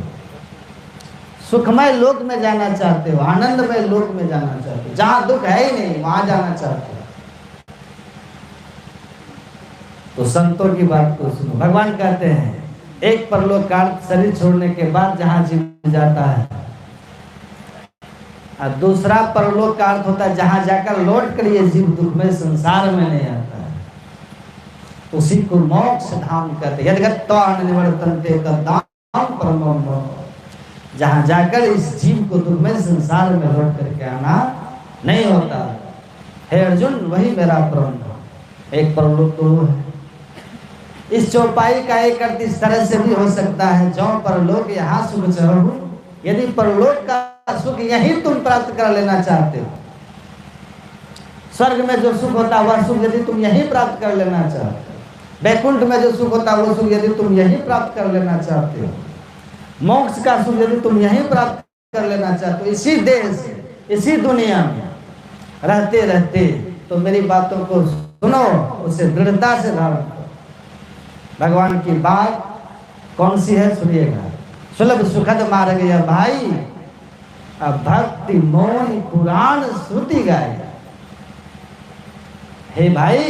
Speaker 2: सुखमय लोक में जाना चाहते हो, आनंदमय लोक में जाना चाहते हो, जहां दुख है ही नहीं, वहां जाना चाहते हो, तो संतों की बात को सुनो। भगवान कहते हैं एक परलोक का शरीर छोड़ने के बाद जहां जीव जाता है, और दूसरा परलोक का अर्थ होता है जहां जाकर लौट कर ये जीव दुख में संसार में नहीं आता है, उसी को मोक्ष धाम कहते हैं। यद्गत्वा निवर्तन्ते तद्धाम परमं धाम। जहां जाकर इस जीव को दुख में संसार में लौट करके आना नहीं होता। हे अर्जुन, वही मेरा परम धाम। एक परलोक तो वो है। इस चौपाई का एक अर्थ इस तरह से भी हो सकता है, जौं परलोक यहाँ सुख चरहु। यदि परलोक का सुख यही तुम प्राप्त कर लेना चाहते हो, स्वर्ग में जो सुख होता है वह सुख यदि तुम यही प्राप्त कर लेना चाहते हो, वैकुंठ में जो सुख होता है वो सुख यदि तुम यही प्राप्त कर लेना चाहते हो, मोक्ष का सुख यदि तुम यही प्राप्त कर लेना चाहते हो, इसी देश इसी दुनिया में रहते रहते, तो मेरी बातों को सुनो, उसे दृढ़ता से धारण करो। भगवान की बात कौन सी है सुनिएगा। सुलभ सुखद मार्ग यह भाई, अब भक्ति मौन पुराण श्रुति गाय। हे भाई,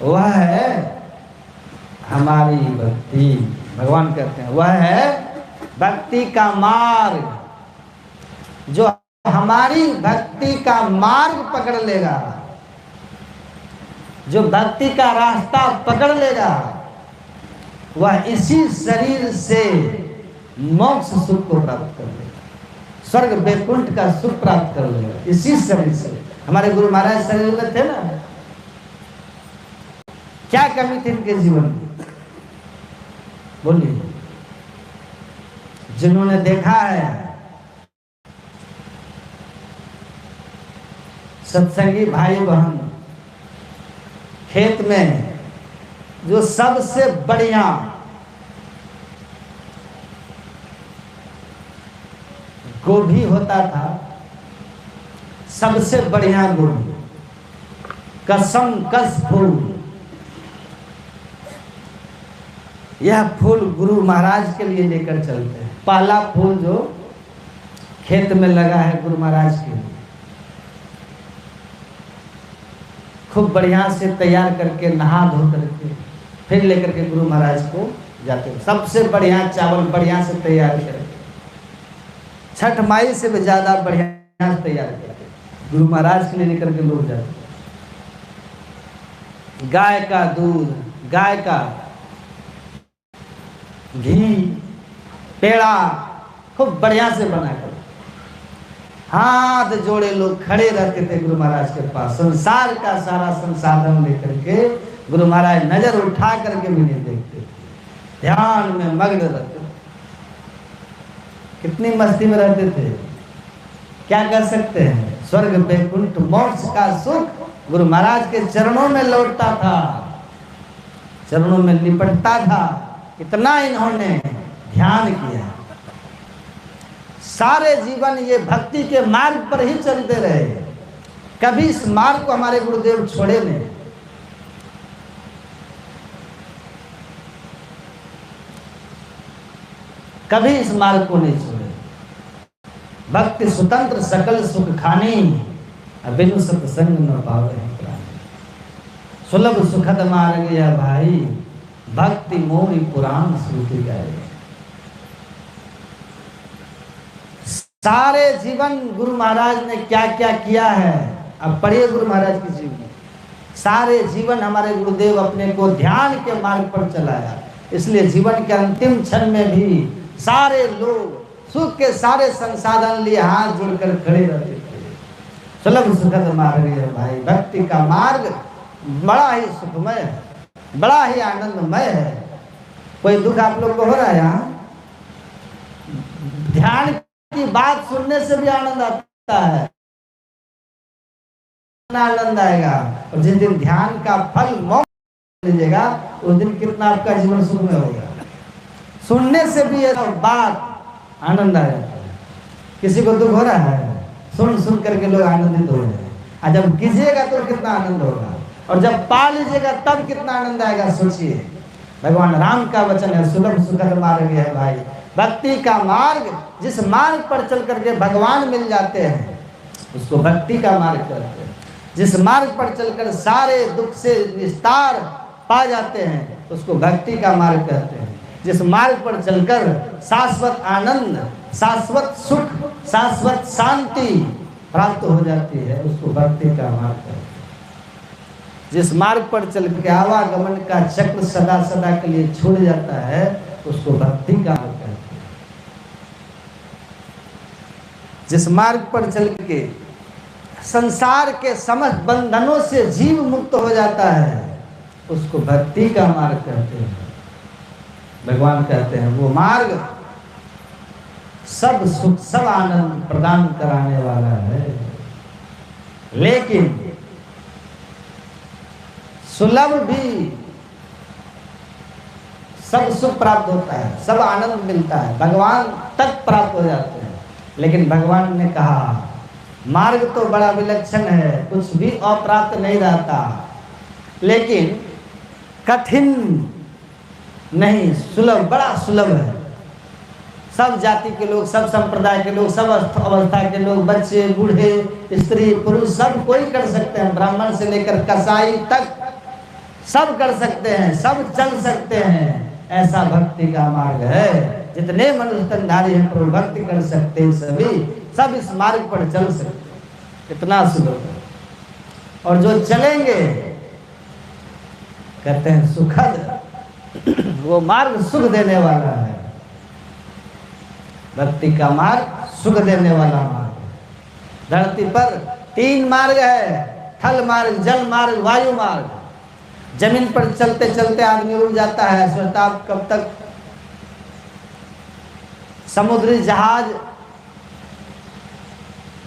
Speaker 2: वह है हमारी भक्ति। भगवान कहते हैं वह है भक्ति का मार्ग। जो हमारी भक्ति का मार्ग पकड़ लेगा, जो भक्ति का रास्ता पकड़ लेगा, वह इसी शरीर से मोक्ष सुख को प्राप्त कर लेगा, स्वर्ग वैकुंठ का सुख प्राप्त कर लेगा इसी शरीर से। हमारे गुरु महाराज शरीर में थे ना, क्या कमी थी इनके जीवन में? बोलिए। जिन्होंने देखा है सत्संगी भाई बहन, खेत में जो सबसे बढ़िया गोभी होता था, सबसे बढ़िया गोभी, कसम कस फूल, यह फूल गुरु महाराज के लिए लेकर चलते हैं। पहला फूल जो खेत में लगा है गुरु महाराज के लिए, खूब बढ़िया से तैयार करके नहा धो करके फिर लेकर के गुरु महाराज को जाते थे, सबसे बढ़िया चावल बढ़िया से तैयार करके, छठ माई से भी ज़्यादा बढ़िया से तैयार करके गुरु महाराज के लिए लेकर के लोग जाते थे। गाय का दूध, गाय का घी, पेड़ा खूब बढ़िया से बनाकर हाथ जोड़े लोग खड़े रहते थे गुरु महाराज के पास, संसार का सारा संसाधन लेकर के गुरु महाराज नजर उठा करके भी नहीं देखते, ध्यान में मग्न रहते। कितनी मस्ती में रहते थे, क्या कर सकते हैं। स्वर्ग वैकुंठ मोक्ष का सुख गुरु महाराज के चरणों में लौटता था, चरणों में लिपटता था। इतना इन्होंने ध्यान किया, सारे जीवन ये भक्ति के मार्ग पर ही चलते रहे, कभी इस मार्ग को हमारे गुरुदेव छोड़े नहीं। कभी इस मार्ग को नहीं छोड़े। भक्ति स्वतंत्र सकल सुख खानी, बिनु सत्संग न पावे प्राणी। सुलभ सुखद मार्ग या भाई, भक्ति मोरी पुराण श्रुति गाए। सारे जीवन गुरु महाराज ने क्या क्या किया है, अब पढ़िए गुरु महाराज की जीवनी। सारे जीवन हमारे गुरुदेव अपने को ध्यान के मार्ग पर चलाया, इसलिए जीवन के अंतिम क्षण में भी सारे लोग सुख के सारे संसाधन लिए हाथ जोड़कर खड़े रहते थे। सुलभ सुखद मार्ग है भाई, भक्ति का मार्ग बड़ा ही सुखमय है, बड़ा ही आनंदमय है। कोई दुख आप लोग को हो रहा है यहाँ? ध्यान की बात सुनने से भी आनंद आता है, आनंद आएगा। और जिस दिन ध्यान का फल मोक्ष लीजिएगा, उस दिन कितना आपका जीवन सुखमय होगा। सुनने से भी ये बात आनंद आ जाता है। किसी को दुख हो रहा है, सुन सुन करके लोग आनंदित हो जाए, और जब कीजिएगा तो कितना आनंद होगा, और जब पा लीजिएगा तब कितना आनंद आएगा। सोचिए, भगवान राम का वचन है, सुलभ सुखद मार्ग है भाई। भक्ति का मार्ग, जिस मार्ग पर चल करके भगवान मिल जाते हैं उसको भक्ति का मार्ग कहते हैं। जिस मार्ग पर चलकर सारे दुख से विस्तार पा जाते हैं उसको भक्ति का मार्ग कहते हैं। जिस मार्ग पर चलकर शाश्वत आनंद, शाश्वत सुख, शाश्वत शांति प्राप्त हो जाती है उसको भक्ति का मार्ग कहते हैं। जिस मार्ग पर चल के आवागमन का चक्र सदा सदा के लिए छूट जाता है उसको भक्ति का मार्ग कहते हैं। जिस मार्ग पर चल के संसार के समस्त बंधनों से जीव मुक्त हो जाता है उसको भक्ति का मार्ग कहते हैं। भगवान कहते हैं वो मार्ग सब सुख सब आनंद प्रदान कराने वाला है, लेकिन सुलभ भी, सब सुख प्राप्त होता है, सब आनंद मिलता है, भगवान तक प्राप्त हो जाते हैं। लेकिन भगवान ने कहा मार्ग तो बड़ा विलक्षण है, कुछ भी अप्राप्त नहीं रहता, लेकिन कठिन नहीं, सुलभ, बड़ा सुलभ है। सब जाति के लोग, सब संप्रदाय के लोग, सब अवस्था के लोग, बच्चे, बूढ़े, स्त्री, पुरुष, सब कोई कर सकते हैं। ब्राह्मण से लेकर कसाई तक सब कर सकते हैं, सब चल सकते हैं। ऐसा भक्ति का मार्ग है। जितने मनुष्य तनधारी हैं प्रभु भक्ति कर सकते हैं, सभी सब इस मार्ग पर चल सकते। इतना सुलभ है। और जो चलेंगे कहते हैं सुखद, वो मार्ग सुख देने वाला है। भक्ति का मार्ग सुख देने वाला मार्ग। धरती पर 3 मार्ग है, थल मार्ग, जल मार्ग, वायु मार्ग। जमीन पर चलते चलते आदमी उड़ जाता है, सोचता अब कब तक। समुद्री जहाज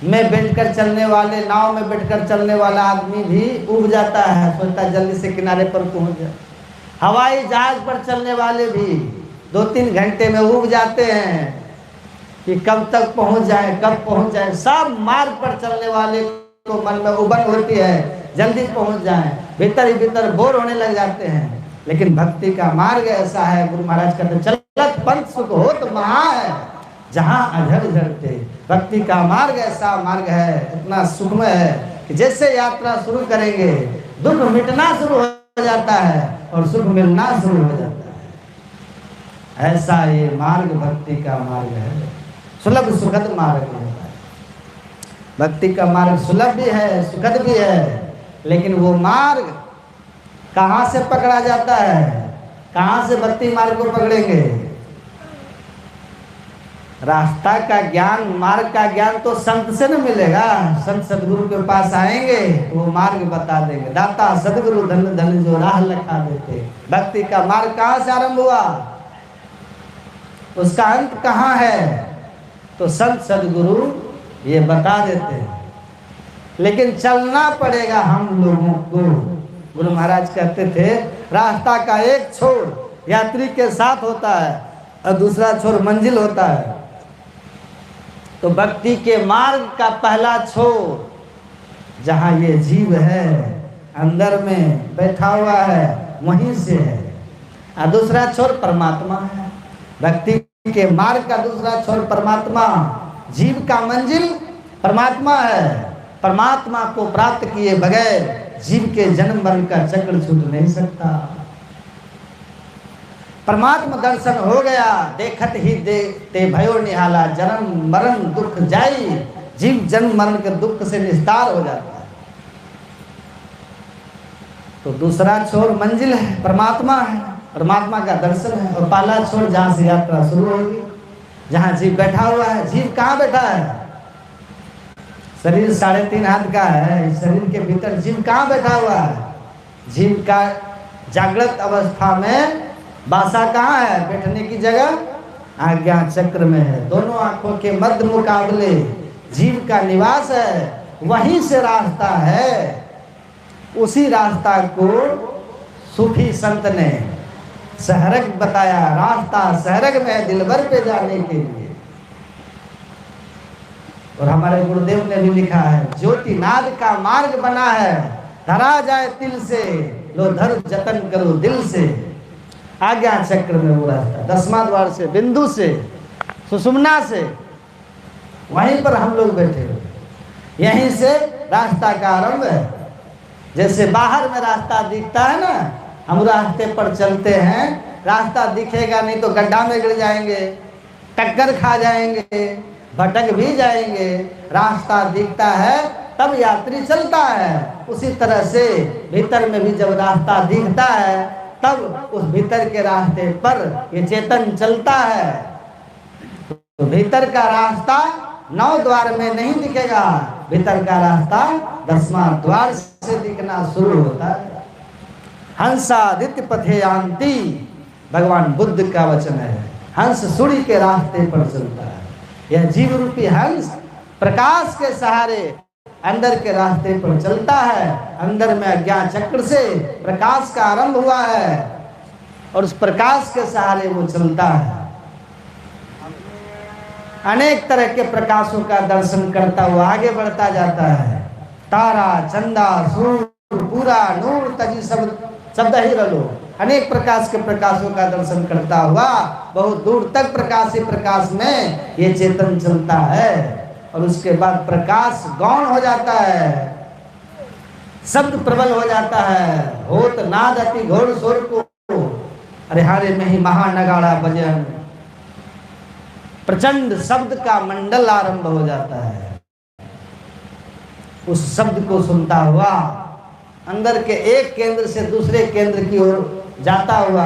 Speaker 2: में बैठकर चलने वाले, नाव में बैठकर चलने वाला आदमी भी उब जाता है, सोचता जल्दी से किनारे पर पहुंच जाए। हवाई जहाज पर चलने वाले भी 2-3 घंटे में उब जाते हैं कि कब तक पहुंच जाए, कब पहुंच जाए। सब मार्ग पर चलने वाले को मन में उबन होती है, जल्दी पहुंच जाए, भीतर ही भीतर बोर होने लग जाते हैं। लेकिन भक्ति का मार्ग ऐसा है, गुरु महाराज कहते चलत पंथ सुख हो तो महा है जहां अधर झरते। भक्ति का मार्ग ऐसा मार्ग है, इतना सुखमय है कि जैसे यात्रा शुरू करेंगे दुख मिटना शुरू हो जाता है और सुख मिलना शुरू हो जाता है। ऐसा ये मार्ग भक्ति का मार्ग है, सुलभ सुखद मार्ग है। भक्ति का मार्ग सुलभ भी है, सुखद भी है, लेकिन वो मार्ग कहाँ से पकड़ा जाता है? कहाँ से भक्ति मार्ग को पकड़ेंगे? रास्ता का ज्ञान, मार्ग का ज्ञान तो संत से न मिलेगा। संत सदगुरु के पास आएंगे वो मार्ग बता देंगे। दाता सदगुरु धन धन जो राह लखा देते। भक्ति का मार्ग कहाँ से आरंभ हुआ, उसका अंत कहाँ है, तो संत सदगुरु ये बता देते हैं। लेकिन चलना पड़ेगा हम लोगों को। गुरु महाराज कहते थे रास्ता का एक छोर यात्री के साथ होता है और दूसरा छोर मंजिल होता है। तो भक्ति के मार्ग का पहला छोर जहाँ ये जीव है, अंदर में बैठा हुआ है, वहीं से है, और दूसरा छोर परमात्मा है। भक्ति के मार्ग का दूसरा छोर परमात्मा, जीव का मंजिल परमात्मा है। परमात्मा को प्राप्त किए बगैर जीव के जन्म मरण का चक्र छूट नहीं सकता। परमात्मा दर्शन हो गया, देखत ही देखते भयो निहाला, जन्म मरण दुख जाई, जीव जन्म मरण के दुख से निस्तार हो जाता है। तो दूसरा छोर मंजिल है, परमात्मा है, परमात्मा का दर्शन है। और पहला छोर जहाँ से यात्रा शुरू होगी, जहाँ जीव बैठा हुआ है। जीव कहाँ बैठा है? शरीर 3.5 हाथ का है, शरीर के भीतर जीव कहाँ बैठा हुआ है? जीव का जागृत अवस्था में बासा कहाँ है? बैठने की जगह आज्ञा चक्र में है। दोनों आंखों के मध्य मुकाबले जीव का निवास है, वहीं से रास्ता है। उसी रास्ता को सूफी संत ने सहरग बताया। रास्ता सहरग में है दिलबर पे जाने के लिए। और हमारे गुरुदेव ने भी लिखा है, ज्योतिनाद का मार्ग बना है, धरा जाए तिल से, लो धर जतन करो दिल से। आज्ञा चक्र में वो रास्ता, 10वां द्वार से, बिंदु से, सुषुम्ना से, वहीं पर हम लोग बैठे हुए। यहीं से रास्ता का आरंभ है। जैसे बाहर में रास्ता दिखता है ना, हम रास्ते पर चलते हैं, रास्ता दिखेगा नहीं तो गड्ढा में गिर जाएंगे, टक्कर खा जाएंगे, भटक भी जाएंगे। रास्ता दिखता है तब यात्री चलता है। उसी तरह से भीतर में भी जब रास्ता दिखता है तब उस भीतर के रास्ते पर ये चेतन चलता है। तो भीतर का रास्ता 9 द्वार में नहीं दिखेगा, भीतर का रास्ता 10वां द्वार से दिखना शुरू होता है। हंसादित्य पथे यान्ति, भगवान बुद्ध का वचन है। हंस सूर्य के रास्ते पर चलता है। यह जीव रूपी हंस प्रकाश के सहारे अंदर के रास्ते पर चलता है। अंदर में अज्ञान चक्र से प्रकाश का आरंभ हुआ है और उस प्रकाश के सहारे वो चलता है। अनेक तरह के प्रकाशों का दर्शन करता हुआ आगे बढ़ता जाता है। तारा, चंदा, सूर्य, पूरा नूर तजी शब्द ही रलो। अनेक प्रकाश के प्रकाशों का दर्शन करता हुआ बहुत दूर तक प्रकाश ही प्रकाश में ये चेतन चलता है। और उसके बाद प्रकाश गौण हो जाता है, शब्द प्रबल हो जाता है। होत नाद अति घोर शोर को, अरे हारे में ही महानगाड़ा भजन, प्रचंड शब्द का मंडल आरंभ हो जाता है। उस शब्द को सुनता हुआ अंदर के एक केंद्र से दूसरे केंद्र की ओर जाता हुआ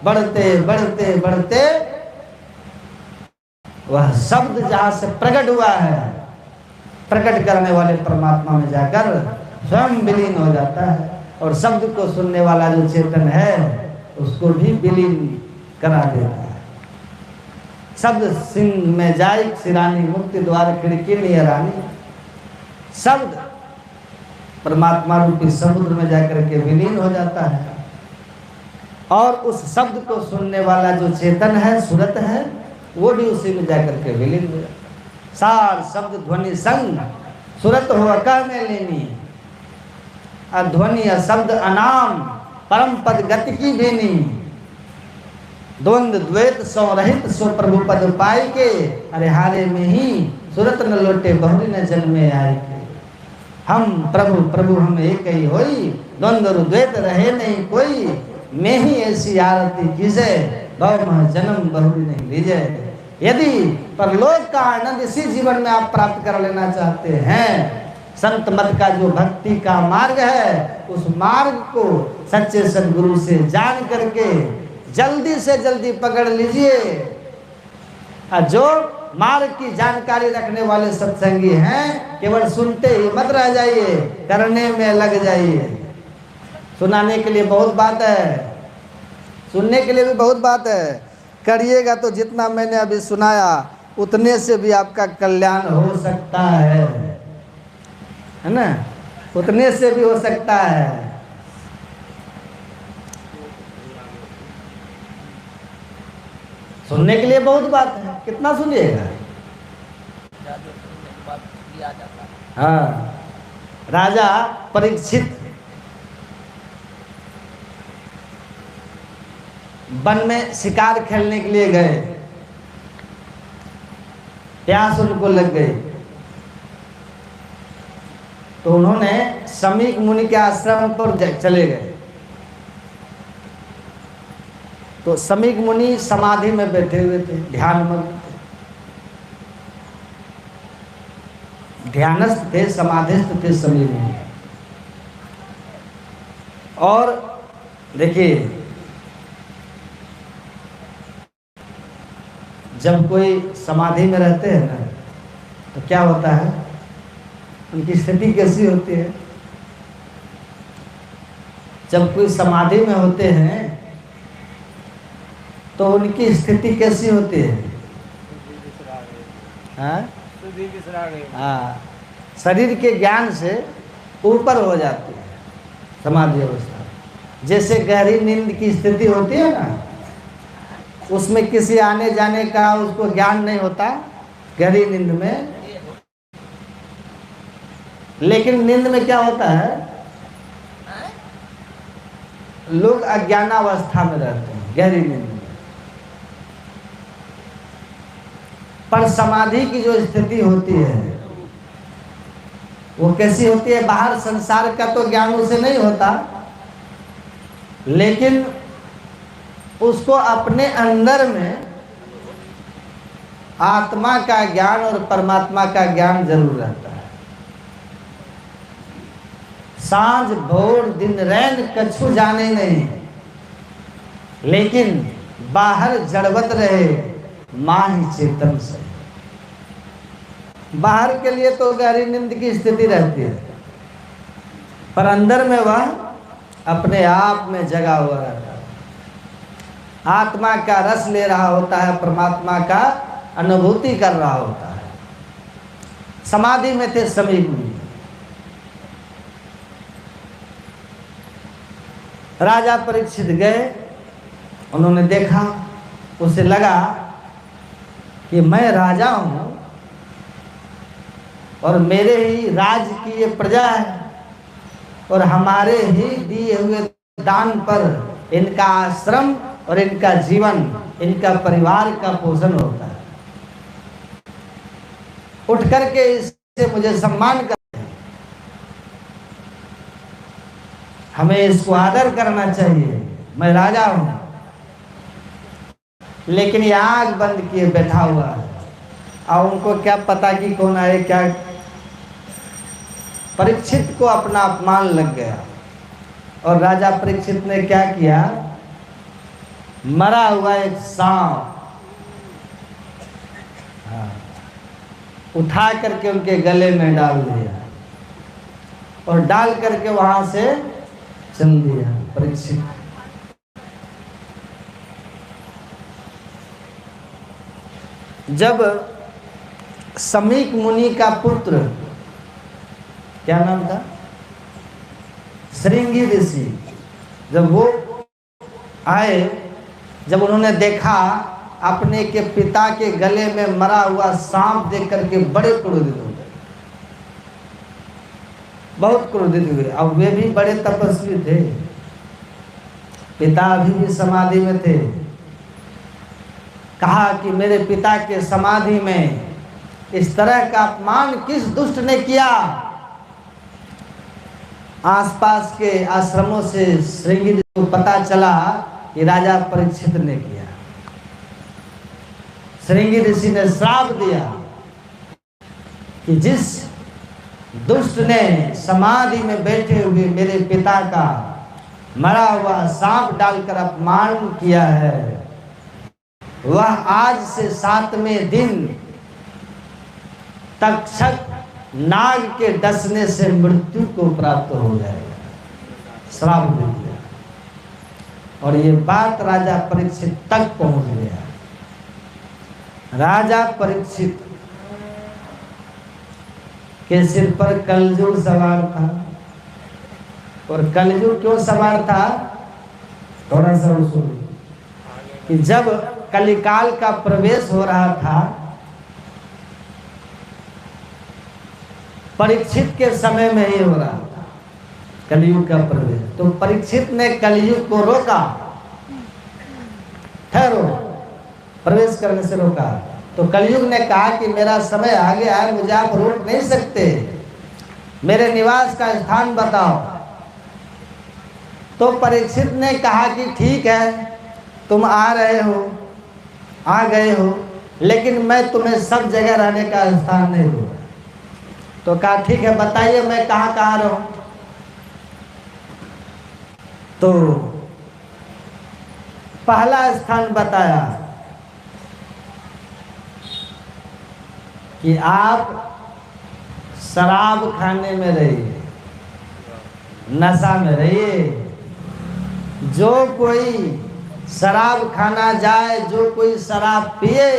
Speaker 2: बढ़ते बढ़ते बढ़ते वह शब्द जहां से प्रकट हुआ है, प्रकट करने वाले परमात्मा में जाकर स्वयं विलीन हो जाता है। और शब्द को सुनने वाला जो चेतन है उसको भी विलीन करा देता है। शब्द सिंह में जाए सिरानी, मुक्ति द्वार खिड़की नियरानी। शब्द परमात्मा रूपी समुद्र में जाकर के विलीन हो जाता है। और उस शब्द को सुनने वाला जो चेतन है, सूरत है, वो भी उसी में जाकर के विलीन हो जाता है। सार शब्द ध्वनि संग सूरत हो अकह में लेनी, अध्वनि शब्द अनाम परम पद गति की देनी। द्वंद द्वैत सौ रहित सो प्रभु पद पाई के, अरे हारे में ही सूरत न लोटे बहुरी न जन्मे आए के। हम प्रभु प्रभु हम एक ही होई, द्वंद द्वैत रहे नहीं कोई, मैं ही ऐसी आरती कीजे भव मह जन्म बहुरी नहीं लीजिए। यदि परलोक का आनंद इसी जीवन में आप प्राप्त कर लेना चाहते हैं, संत मत का जो भक्ति का मार्ग है, उस मार्ग को सच्चे सद्गुरु से जान करके जल्दी से जल्दी पकड़ लीजिए। जो मार्ग की जानकारी रखने वाले सत्संगी हैं, केवल सुनते ही मत रह जाइए, करने में लग जाइए। सुनाने के लिए बहुत बात है, सुनने के लिए भी बहुत बात है, करिएगा तो जितना मैंने अभी सुनाया उतने से भी आपका कल्याण हो सकता है ना, उतने से भी हो सकता है। सुनने के लिए बहुत बात है, कितना सुनिएगा। हाँ, राजा परीक्षित वन में शिकार खेलने के लिए गए, प्यास उनको लग गई, तो उन्होंने समीक मुनि के आश्रम पर चले गए। तो समीक मुनि समाधि में बैठे हुए थे, ध्यान मग्न थे, ध्यानस्थ थे, समाधिस्थ थे समीक मुनि। और देखिए, जब कोई समाधि में रहते हैं ना, तो क्या होता है, उनकी स्थिति कैसी होती है। जब कोई समाधि में होते हैं तो उनकी स्थिति कैसी होती है। हाँ, शरीर के ज्ञान से ऊपर हो जाती है समाधि अवस्था। जैसे गहरी नींद की स्थिति होती है ना, उसमें किसी आने जाने का उसको ज्ञान नहीं होता गहरी नींद में। लेकिन नींद में क्या होता है, लोग अज्ञानावस्था में रहते हैं गहरी नींद में। पर समाधि की जो स्थिति होती है वो कैसी होती है, बाहर संसार का तो ज्ञान उसे नहीं होता, लेकिन उसको अपने अंदर में आत्मा का ज्ञान और परमात्मा का ज्ञान जरूर रहता है। सांझ भोर दिन रैन कछु जाने नहीं, लेकिन बाहर जड़वत रहे माही चेतन से। बाहर के लिए तो गहरी नींद की स्थिति रहती है, पर अंदर में वह अपने आप में जगा हुआ रहता है, आत्मा का रस ले रहा होता है, परमात्मा का अनुभूति कर रहा होता है। समाधि में थे समीक मुनि। राजा परीक्षित गए, उन्होंने देखा, उसे लगा कि मैं राजा हूं और मेरे ही राज की ये प्रजा है और हमारे ही दिए हुए दान पर इनका आश्रम और इनका जीवन, इनका परिवार का पोषण होता है। उठ करके इससे मुझे सम्मान कर, हमें इसको आदर करना चाहिए, मैं राजा हूं। लेकिन ये आंख बंद किए बैठा हुआ है, और उनको क्या पता कि कौन आए क्या। परीक्षित को अपना अपमान लग गया, और राजा परीक्षित ने क्या किया, मरा हुआ एक सांप उठा करके उनके गले में डाल दिया और डाल करके वहां से चल दिया परीक्षित। जब समीक मुनि का पुत्र, क्या नाम था, श्रृंगी ऋषि, जब वो आए, जब उन्होंने देखा अपने के पिता के गले में मरा हुआ सांप देख करके बड़े क्रोधित हो गए, बहुत क्रोधित हुए। अब वे भी बड़े तपस्वी थे, पिता अभी भी समाधि में थे। कहा कि मेरे पिता के समाधि में इस तरह का अपमान किस दुष्ट ने किया। आसपास के आश्रमों से श्रृंगी को पता चला कि राजा परीक्षित ने किया। श्रृंगी ऋषि ने श्राप दिया कि जिस दुष्ट ने समाधि में बैठे हुए मेरे पिता का मरा हुआ सांप डालकर अपमान किया है, वह आज से 7वें दिन तक्षक नाग के डसने से मृत्यु को प्राप्त हो जाएगा। श्राप दे दिया और ये बात राजा परीक्षित तक पहुंच गया। राजा परीक्षित के सिर पर कलयुग सवार था। और कलयुग क्यों सवार था, थोड़ा सा सुनिए कि जब कलिकाल का प्रवेश हो रहा था, परीक्षित के समय में ही हो रहा था कलयुग का प्रवेश, तो परीक्षित ने कलयुग को रोका, ठहरो, प्रवेश करने से रोका। तो कलयुग ने कहा कि मेरा समय आ गया है, मुझे आप रोक नहीं सकते, मेरे निवास का स्थान बताओ। तो परीक्षित ने कहा कि ठीक है, तुम आ रहे हो, आ गए हो, लेकिन मैं तुम्हें सब जगह रहने का स्थान नहीं दूंगा। तो कहा ठीक है, बताइए मैं कहाँ कहाँ रहूं। तो पहला स्थान बताया कि आप शराब खाने में रहिए, नशा में रहिए। जो कोई शराब खाना जाए, जो कोई शराब पिए,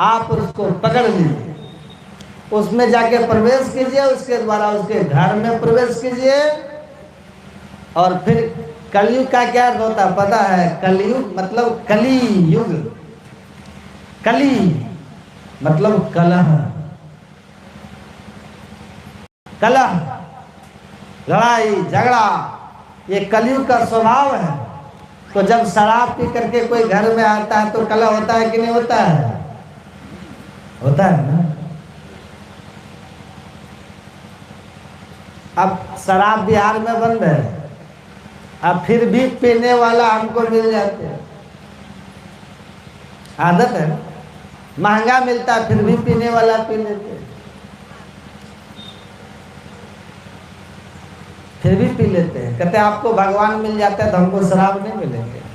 Speaker 2: आप उसको पकड़ लीजिए, उसमें जाके प्रवेश कीजिए, उसके द्वारा उसके घर में प्रवेश कीजिए। और फिर कलयुग का क्या अर्थ होता है पता है? कलयुग मतलब कली युग, कली मतलब कलह, कलह, लड़ाई झगड़ा, ये कलयुग का स्वभाव है। तो जब शराब पी करके कोई घर में आता है तो कलह होता है कि नहीं होता है? होता है ना। अब शराब बिहार में बंद है, अब फिर भी पीने वाला हमको मिल जाते हैं, आदत है ना, महंगा मिलता है फिर भी पीने वाला पी लेते हैं, फिर भी पी लेते हैं। कहते हैं आपको भगवान मिल जाता है तो हमको शराब नहीं मिलेंगे।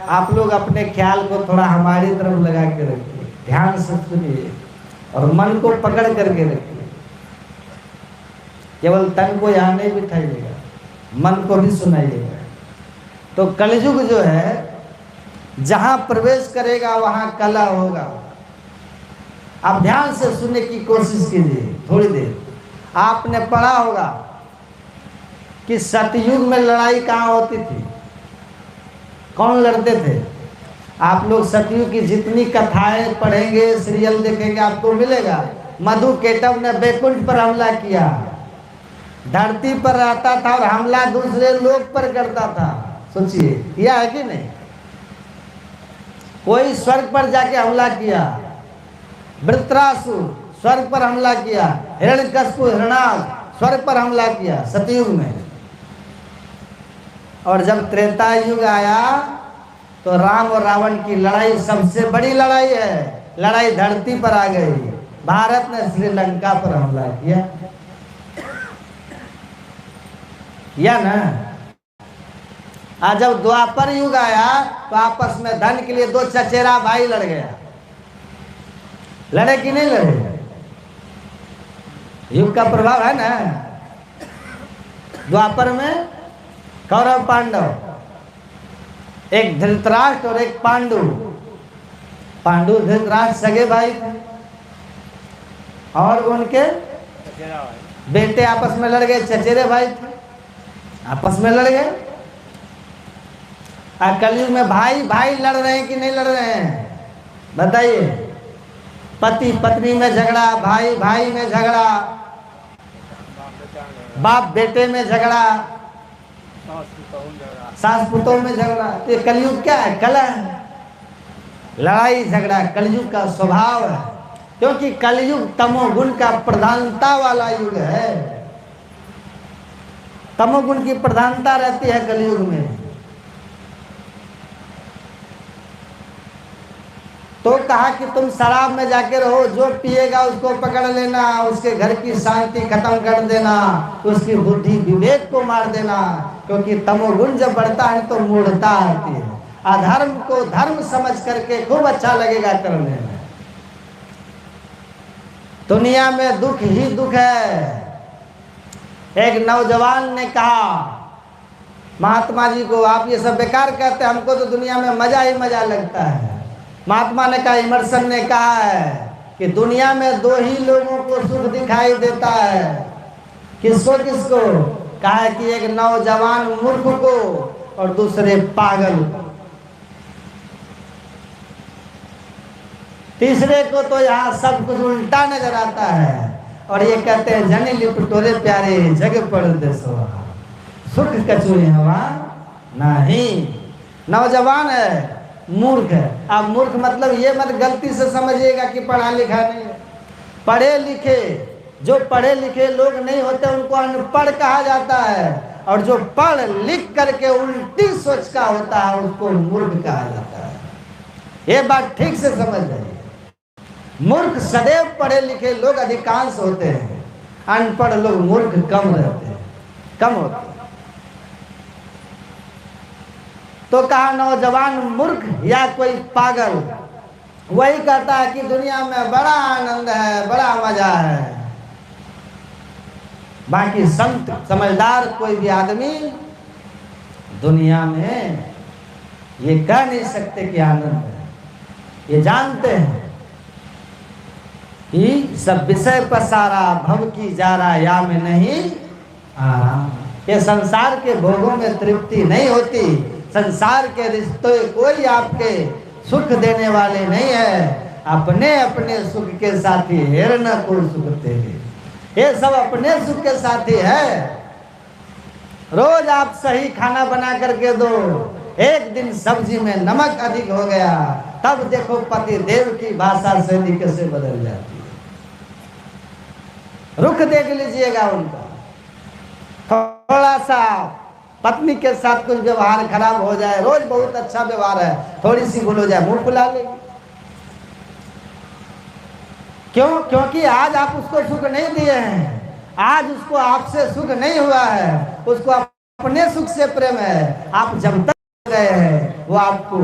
Speaker 2: आप लोग अपने ख्याल को थोड़ा हमारी तरफ लगा के रखिए, ध्यान से सुनिए और मन को पकड़ करके रखिए। केवल तन को यहाँ नहीं बिठाइएगा, मन को भी सुनाइएगा। तो कलयुग जो है जहाँ प्रवेश करेगा वहाँ कलह होगा। आप ध्यान से सुनने की कोशिश कीजिए थोड़ी देर। आपने पढ़ा होगा कि सतयुग में लड़ाई कहाँ होती थी, कौन लड़ते थे? आप लोग सतयुग की जितनी कथाएं पढ़ेंगे, सीरियल देखेंगे, आपको मिलेगा। मधु केटव ने बैकुंठ पर हमला किया, धरती पर रहता था और हमला दूसरे लोग पर करता था। सोचिए, किया है कि नहीं? कोई स्वर्ग पर जाके हमला किया, वृत्रासुर स्वर्ग पर हमला किया, हिरण्यकशिपु हिरणाक्ष स्वर्ग पर हमला किया सतयुग में। और जब त्रेता युग आया तो राम और रावण की लड़ाई सबसे बड़ी लड़ाई है, लड़ाई धरती पर आ गई। भारत ने श्रीलंका पर हमला किया ना। आज जब द्वापर युग आया तो आपस में धन के लिए दो चचेरा भाई लड़ गया, लड़े कि नहीं लड़े? युग का प्रभाव है ना। द्वापर में कौरव पांडव, एक धृतराष्ट्र और एक पांडु। पांडु धृतराष्ट्र सगे भाई थे और उनके बेटे आपस में लड़ गए, चचेरे भाई थे, आपस में लड़ गए। कलयुग में भाई भाई लड़ रहे हैं कि नहीं लड़ रहे हैं? बताइए। पति पत्नी में झगड़ा, भाई भाई में झगड़ा, बाप बेटे में झगड़ा, सास पुतों में झगड़ा। तो ये कलयुग क्या है? कलह है, लड़ाई झगड़ा कलयुग का स्वभाव है। क्योंकि कलयुग तमोगुण का प्रधानता वाला युग है। तमोगुण की प्रधानता रहती है कलयुग में। तो कहा कि तुम शराब में जाके रहो, जो पिएगा उसको पकड़ लेना, उसके घर की शांति खत्म कर देना, उसकी बुद्धि विवेक को मार देना, क्योंकि तमोगुण जब बढ़ता है तो मूढ़ता आती है। अधर्म को धर्म समझ करके खूब अच्छा लगेगा करने में। दुनिया में दुख ही दुख है। एक नौजवान ने कहा महात्मा जी को, आप ये सब बेकार कहते हैं, हमको तो दुनिया में मजा ही मजा लगता है। महात्मा ने कहा, इमर्सन ने कहा है कि दुनिया में दो ही लोगों को सुख दिखाई देता है। किसको किसको? कहा है कि एक नौजवान मूर्ख को और दूसरे पागल को। तीसरे को तो यहाँ सब कुछ उल्टा नजर आता है और ये कहते हैं जनी लिपटोरे प्यारे जग पर देसवा, सुख कचुए हवा नहीं। नौजवान है, मूर्ख है। अब मूर्ख मतलब ये मत गलती से समझिएगा कि पढ़ा लिखा नहीं है। पढ़े लिखे, जो पढ़े लिखे लोग नहीं होते उनको अनपढ़ कहा जाता है, और जो पढ़ लिख करके उल्टी सोच का होता है उसको मूर्ख कहा जाता है। ये बात ठीक से समझ जाइए। मूर्ख सदैव पढ़े लिखे लोग अधिकांश होते हैं, अनपढ़ लोग मूर्ख कम रहते हैं, कम होते हैं। तो कहा नौजवान मूर्ख या कोई पागल, वही कहता है कि दुनिया में बड़ा आनंद है, बड़ा मजा है। बाकी संत समझदार कोई भी आदमी दुनिया में ये कह नहीं सकते कि आनंद है। ये जानते हैं कि सब विषय पसारा भव की जारा या में नहीं आराम। ये संसार के भोगों में तृप्ति नहीं होती, संसार के रिश्ते कोई आपके सुख देने वाले नहीं है। अपने अपने सुख के साथी हेर न कोई सुख तेरे, ये सब अपने सुख के साथी है। रोज आप सही खाना बना करके दो, एक दिन सब्जी में नमक अधिक हो गया, तब देखो पति देव की भाषा शैली कैसे बदल जाती है। रुख देख लीजिएगा उनका, थोड़ा सा पत्नी के साथ कुछ व्यवहार खराब हो जाए, रोज बहुत अच्छा व्यवहार है, थोड़ी सी भूल हो जाए मुंह फुला लेगी। क्यों? क्योंकि आज आप उसको सुख नहीं दिए हैं, आज उसको आपसे सुख नहीं हुआ है, उसको अपने सुख से प्रेम है। आप जब तक गए हैं वो आपको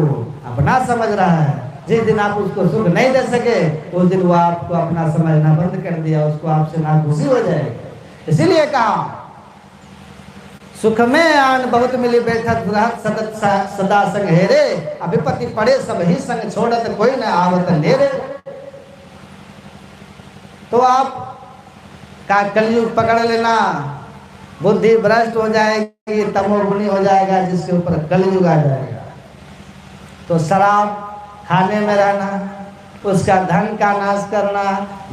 Speaker 2: अपना समझ रहा है। जिस दिन आप उसको सुख नहीं दे सके उस दिन वो आपको अपना समझना बंद कर दिया, उसको आपसे नाखुशी हो जाएगी। इसीलिए कहा सुख में आन बहुत मिली बैठत रहत सतत सदा संग हेरे, अभिपति पड़े सब ही संग छोड़त कोई न आवत लेरे। तो आप का कलयुग पकड़ लेना, बुद्धि भ्रष्ट हो जाएगी, तमोगुणी हो जाएगा, जिसके ऊपर कलयुग आ जाएगा। तो शराब खाने में रहना, उसका धन का नाश करना,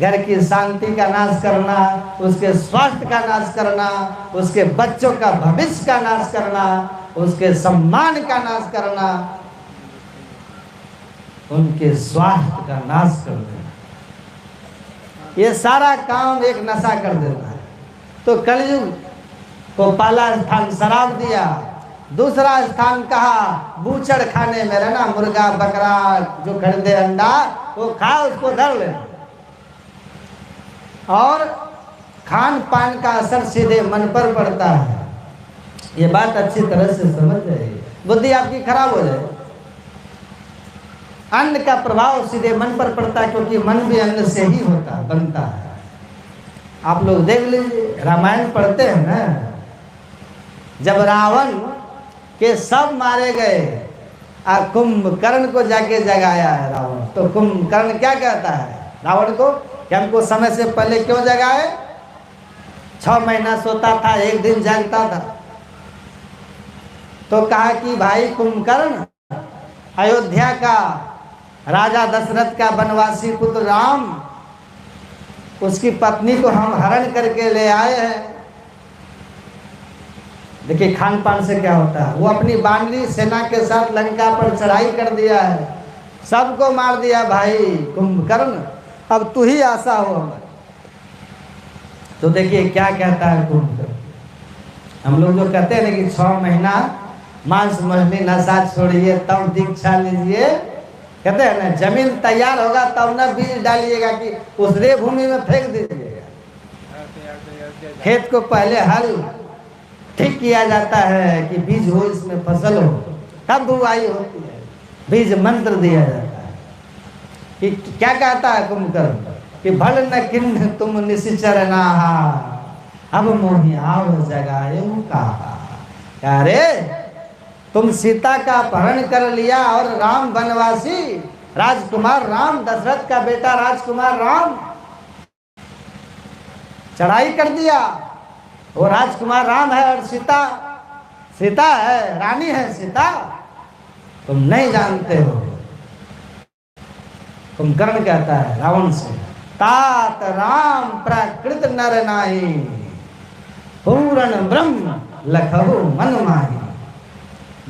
Speaker 2: घर की शांति का नाश करना, उसके स्वास्थ्य का नाश करना, उसके बच्चों का भविष्य का नाश करना, उसके सम्मान का नाश करना, उनके स्वास्थ्य का नाश कर देना, ये सारा काम एक नशा कर देना है। तो कलयुग को पहला स्थान शराब दिया, दूसरा स्थान कहा बूचड़ खाने में रहना, मुर्गा बकरा जो खरीदे अंडा वो खा, उसको धर लेना। और खान पान का असर सीधे मन पर पड़ता है। ये बात अच्छी तरह से समझ जाइए, बुद्धि आपकी खराब हो जाए। अन्न का प्रभाव सीधे मन पर पड़ता है, क्योंकि मन भी अन्न से ही होता बनता है। आप लोग देख लीजिए, रामायण पढ़ते हैं ना, जब रावण के सब मारे गए, कुंभकर्ण को जाके जगाया है रावण। तो कुंभकर्ण क्या कहता है रावण को कि हमको समय से पहले क्यों जगाए? 6 महीना सोता था, 1 दिन जागता था। तो कहा कि भाई कुंभकर्ण, अयोध्या का राजा दशरथ का वनवासी पुत्र राम, उसकी पत्नी को हम हरण करके ले आए हैं। देखिए खान पान से क्या होता है। वो अपनी बानरी सेना के साथ लंका पर चढ़ाई कर दिया है, सबको मार दिया भाई कुंभकर्ण, अब तू ही आशा हो हमारी। तो देखिए क्या कहता है कुंभकर्ण। हम लोग जो कहते हैं ना कि 6 महीना मांस मछली नशा छोड़िए तब दीक्षा लीजिए, कहते हैं ना, जमीन तैयार होगा तब ना बीज डालिएगा कि उसरे भूमि में फेंक दीजिएगा। खेत को पहले हल ठीक किया जाता है कि बीज हो, इसमें फसल हो, तब बुआई होती है। बीज मंत्र दिया जाता है कि क्या कहता है कुंभकर्ण कि भल न किन्न तुम निश्चर नाहा, अब मोहि आव जगाएऊ कहा। अरे तुम सीता का अपहरण कर लिया और राम वनवासी राजकुमार राम, दशरथ का बेटा राजकुमार राम चढ़ाई कर दिया। वो राजकुमार राम है और सीता है, रानी है सीता, तुम नहीं जानते हो। कुंभकर्ण कहता है रावण से, तात राम प्राकृत नर नाही, पूर्ण ब्रह्म लखहु मन माही,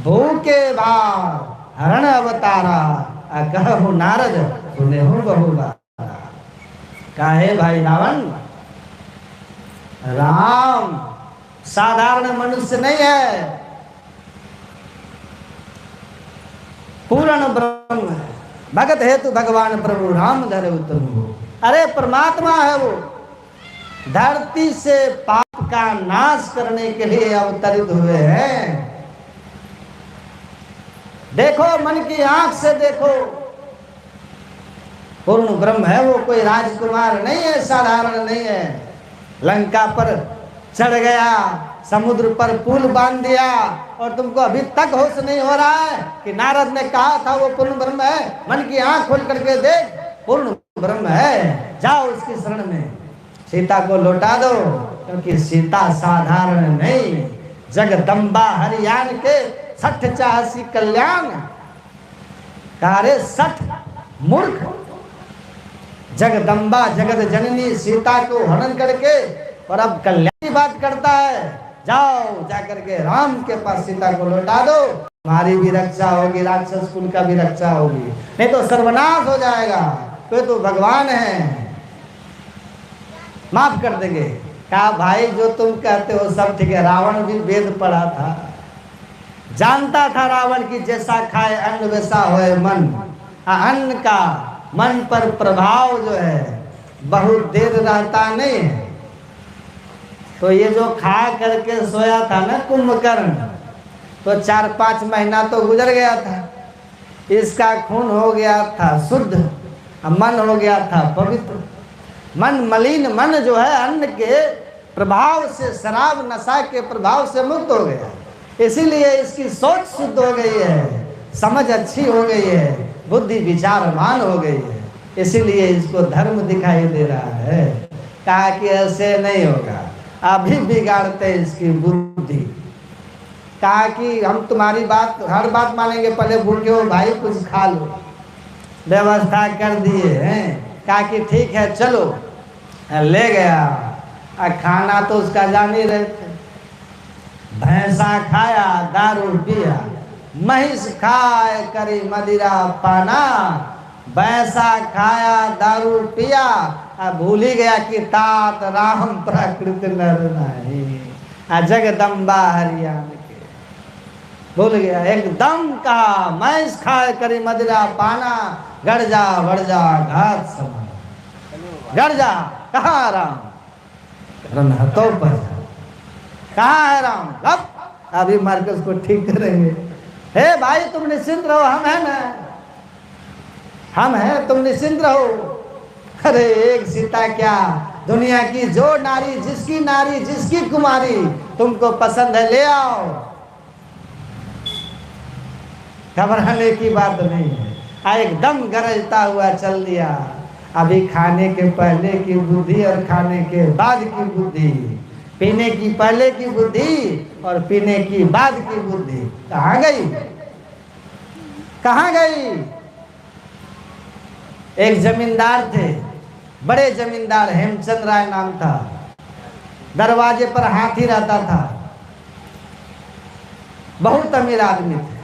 Speaker 2: भूके बार हरण अवतारा, कहु नारद सुनेहु बहु बारा। काहे भाई रावण, राम साधारण मनुष्य नहीं है, पूर्ण ब्रह्म है, भगत हेतु भगवान प्रभु राम धरे उतरु। अरे परमात्मा है वो, धरती से पाप का नाश करने के लिए अवतरित हुए हैं। देखो, मन की आंख से देखो, पूर्ण ब्रह्म है वो, कोई राजकुमार नहीं है, साधारण नहीं है। लंका पर चढ़ गया, समुद्र पर पुल बांध दिया और तुमको अभी तक होश नहीं हो रहा है कि नारद ने कहा था वो पूर्ण ब्रह्म है। मन की आंख खोल करके देख, पूर्ण ब्रह्म है, जाओ उसकी शरण में, सीता को लौटा दो, क्योंकि सीता साधारण नहीं, जगदम्बा हरियाण के 60-84 कल्याण। कारे 60 मूर्ख, जगदम्बा जगत जननी सीता को हरण करके और अब कल्याण की बात करता है। जाओ जाकर के राम के पास सीता को लौटा दो, हमारी भी रक्षा होगी, राक्षस कुल का भी रक्षा होगी, नहीं तो सर्वनाश हो जाएगा। तो भगवान है, माफ कर देंगे। कहा भाई जो तुम कहते हो सब ठीक है, रावण भी वेद पढ़ा था, जानता था रावण की जैसा खाए अन्न वैसा होए मन। अन्न का मन पर प्रभाव जो है बहुत देर रहता नहीं है। तो ये जो खा करके सोया था ना कुंभकर्ण, तो 4-5 महीना तो गुजर गया था, इसका खून हो गया था शुद्ध, मन हो गया था पवित्र। मन मलिन मन जो है अन्न के प्रभाव से, शराब नशा के प्रभाव से मुक्त हो गया, इसीलिए इसकी सोच शुद्ध हो गई है, समझ अच्छी हो गई है, बुद्धि विचारमान हो गई है, इसीलिए इसको धर्म दिखाई दे रहा है। कहा कि ऐसे नहीं होगा, अभी बिगाड़ते इसकी बुद्धि। कहा कि हम तुम्हारी बात, हर बात मानेंगे, पहले भूखे हो भाई कुछ खा लो, व्यवस्था कर दिए हैं। कहा कि ठीक है चलो, ले गया। खाना तो उसका जान ही रहे थे, भैंसा खाया दारू पिया, महिष खाए करी मदिरा पाना, भैंसा खाया दारू पिया, भूल ही गया कि तात राम प्राकृत नर नहीं, जगदम्बा हरियाण के भूल गया। एकदम कहा महिष खाए करी मदिरा पाना, गड़ जा बढ़ जा घात समान, गड़ जा। कहा राम, रनहतों पर कहाँ है राम? अब अभी मार्कस को ठीक करेंगे। हे भाई तुम निश्चिंत रहो, हम है ना, हम हैं, तुम निश्चिंत रहो। अरे एक सीता क्या, दुनिया की जो नारी, जिसकी कुमारी तुमको पसंद है ले आओ, घबराने की बात नहीं है। एकदम गरजता हुआ चल दिया। अभी खाने के पहले की बुद्धि और खाने के बाद की बुद्धि, पीने की पहले की बुद्धि और पीने की बाद की बुद्धि कहाँ गई? कहाँ गई? एक जमींदार थे, बड़े जमींदार, हेमचंद राय नाम था। दरवाजे पर हाथी रहता था, बहुत अमीर आदमी थे।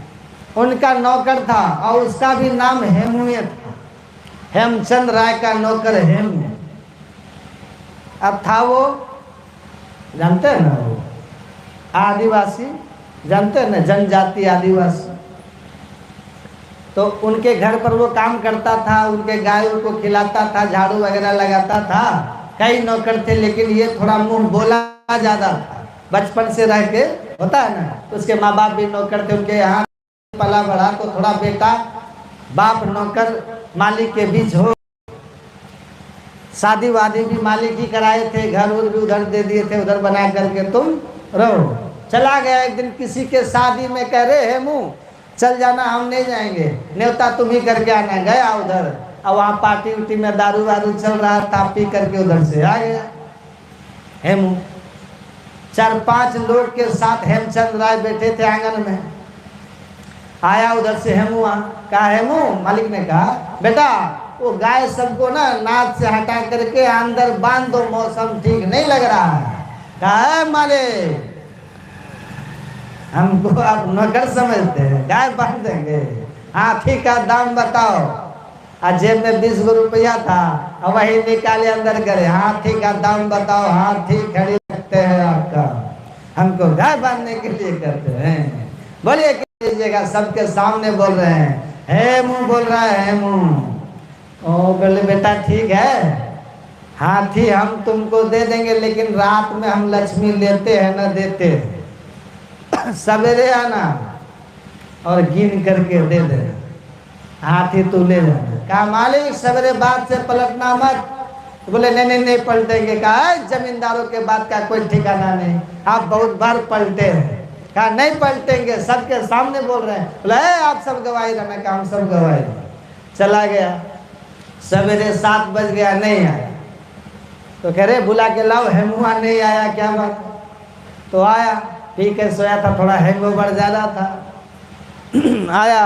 Speaker 2: उनका नौकर था और उसका भी नाम हेमुए था। हेमचंद राय का नौकर हेम। अब था वो, जानते हैं ना, वो आदिवासी, जानते हैं ना, जनजाति आदिवासी। तो उनके घर पर वो काम करता था, उनके गायों को खिलाता था, झाड़ू वगैरह लगाता था। कई नौकर थे, लेकिन ये थोड़ा मुंह बोला ज़्यादा था, बचपन से रह के होता है ना। तो उसके माँ बाप भी नौकर थे, उनके यहाँ पला बढ़ा, तो थोड़ा बेटा बाप नौकर मालिक के बीच हो। शादी वादी भी मालिक ही कराए थे, घर उर भी उधर दे दिए थे, उधर बना करके तुम रहो। चला गया एक दिन किसी के शादी में, कह रहे है मुँह चल जाना, हम नहीं जाएंगे, न्योता तुम ही करके आना। गया उधर, और वहाँ पार्टी उटी में दारू वारू चल रहा था, पी करके उधर से आ गया हेमू। 4-5 लोग के साथ हेमचंद राय बैठे थे आंगन में। आया उधर से हेमू, कहा हेमू, मालिक ने कहा बेटा वो गाय सबको ना नाद से हटा करके अंदर बांध दो, मौसम ठीक नहीं लग रहा है। कहा मालिक हमको आप नौकर समझते हैं, गाय बांध देंगे, हाथी का दाम बताओ। और जेब में 20 रुपया था, और वही निकाले अंदर करे, हाथी का दाम बताओ, हाथी खड़ी रखते हैं आपका, हमको गाय बांधने के लिए करते हैं, बोलिए कीजिएगा। सबके सामने बोल रहे हैं, हे मुँह बोल रहा है मुँह। ओ बोले बेटा ठीक है, हाथी हम तुमको दे देंगे, लेकिन रात में हम लक्ष्मी लेते हैं न देते, सवेरे आना और गिन करके दे दे, हाथी तू ले जाना। कहा मालिक सवेरे बात से पलटना मत। बोले नहीं नहीं पलटेंगे। कहा जमींदारों के बात का कोई ठिकाना नहीं, आप बहुत बार पलटे हैं। कहा नहीं पलटेंगे, सबके सामने बोल रहे हैं। बोले आप सब गवाही रहना, का हम सब गवाही। चला गया, सवेरे 7 बज गया, नहीं आया। तो कह रहे बुला के लाओ, हेमुआ नहीं आया, क्या बात। तो आया, ठीक है, सोया था, थोड़ा हैंगओवर ज़्यादा था। आया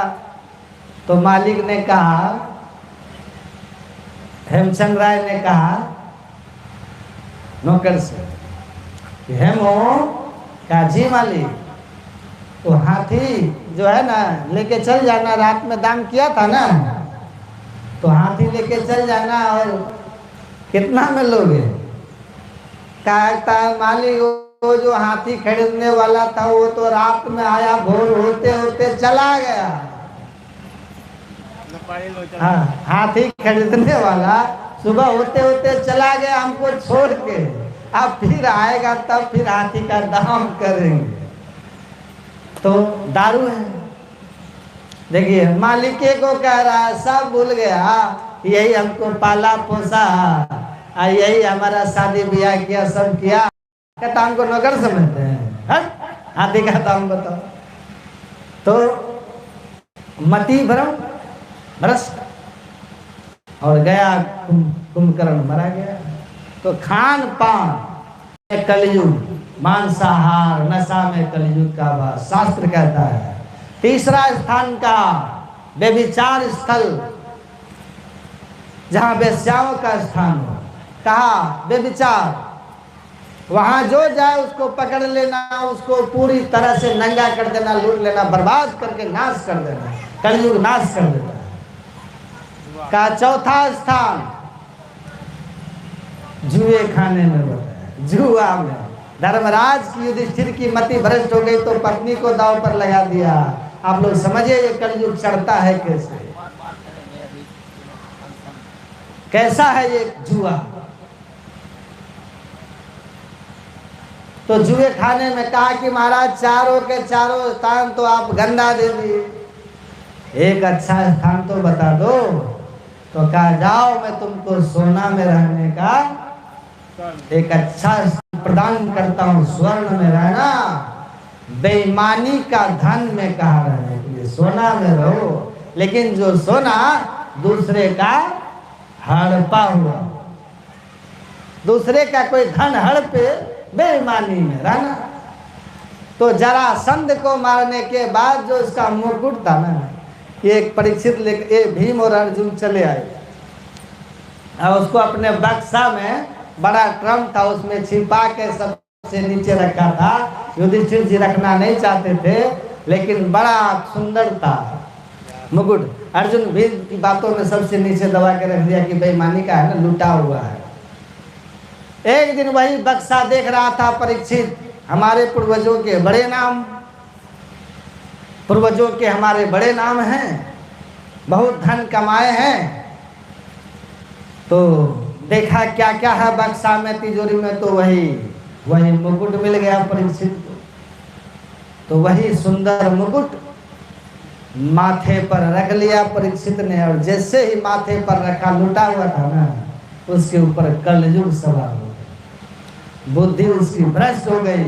Speaker 2: तो मालिक ने कहा, हेमचंद राय ने कहा नौकर से, हेमो, कहा जी मालिक, तो हाथी जो है ना लेके चल जाना, रात में दाम किया था ना, तो हाथी लेके चल जाना। और कितना में लोगे। कहा मालिक वो जो हाथी खरीदने वाला था वो तो रात में आया, भोर होते होते चला गया। हाँ, हाथी खरीदने वाला सुबह होते होते चला गया हमको छोड़ के, अब फिर आएगा तब फिर हाथी का दाम करेंगे। तो दारू है, देखिए मालिक को कह रहा है, सब भूल गया, यही हमको पाला पोसा, यही हमारा शादी ब्याह किया, सब किया, कहता हमको नौकर समझते हैं, हाथी का दाम बताओ। तो मति भ्रष्ट, और गया कुंभकर्ण मरा गया। तो खान पान कलयुग, मांसाहार नशा में कलयुग का वास, शास्त्र कहता है। तीसरा स्थान का व्यभिचार स्थल, जहां वेश्याओं का स्थान हो, कहा व्यभिचार, वहां जो जाए उसको पकड़ लेना, उसको पूरी तरह से नंगा कर देना, लूट लेना, बर्बाद करके नाश कर देना, कलयुग नाश कर देता है। का चौथा स्थान जुए खाने में बताया, जुआ में। धर्मराज की युधिष्ठिर की मति भ्रष्ट हो गई तो पत्नी को दांव पर लगा दिया। आप लोग समझिए ये कलयुग चढ़ता है कैसे, कैसा है ये जुआ। तो जुए खाने में कहा कि महाराज चारों के चारों स्थान तो आप गंदा दे दिए, एक अच्छा स्थान तो बता दो। तो कहा जाओ मैं तुमको सोना में रहने का एक अच्छा प्रदान करता हूँ, स्वर्ण में रहना, बेईमानी का धन में कहा रहने के लिए सोना में रहो, लेकिन जो सोना दूसरे का हड़पा हुआ, दूसरे का कोई धन हड़पे, बेईमानी में रहना। तो जरासंध को मारने के बाद जो उसका मुकुट था ना, ये एक परीक्षित लेकर ये भीम और अर्जुन चले आए, और उसको अपने बक्सा में बड़ा ट्रम था, उसमें छिपा के सबसे नीचे रखा था। युधिष्ठिर जी रखना नहीं चाहते थे, लेकिन बड़ा सुंदर था मुकुट। अर्जुन भीम की बातों में सबसे नीचे दबा के रख दिया कि बेईमानी का है ना, लूटा हुआ है। एक दिन वही बक्सा देख रहा था परीक्षित, हमारे पूर्वजों के बड़े नाम, पूर्वजों के हमारे बड़े नाम हैं, बहुत धन कमाए हैं, तो देखा क्या क्या है बक्सा में, तिजोरी में, तो वही मुकुट मिल गया परीक्षित को। तो वही सुंदर मुकुट माथे पर रख लिया परीक्षित ने, और जैसे ही माथे पर रखा, लुटा हुआ था ना, उसके ऊपर कलयुग सवार हो गया, बुद्धि उसकी भ्रष्ट हो गई।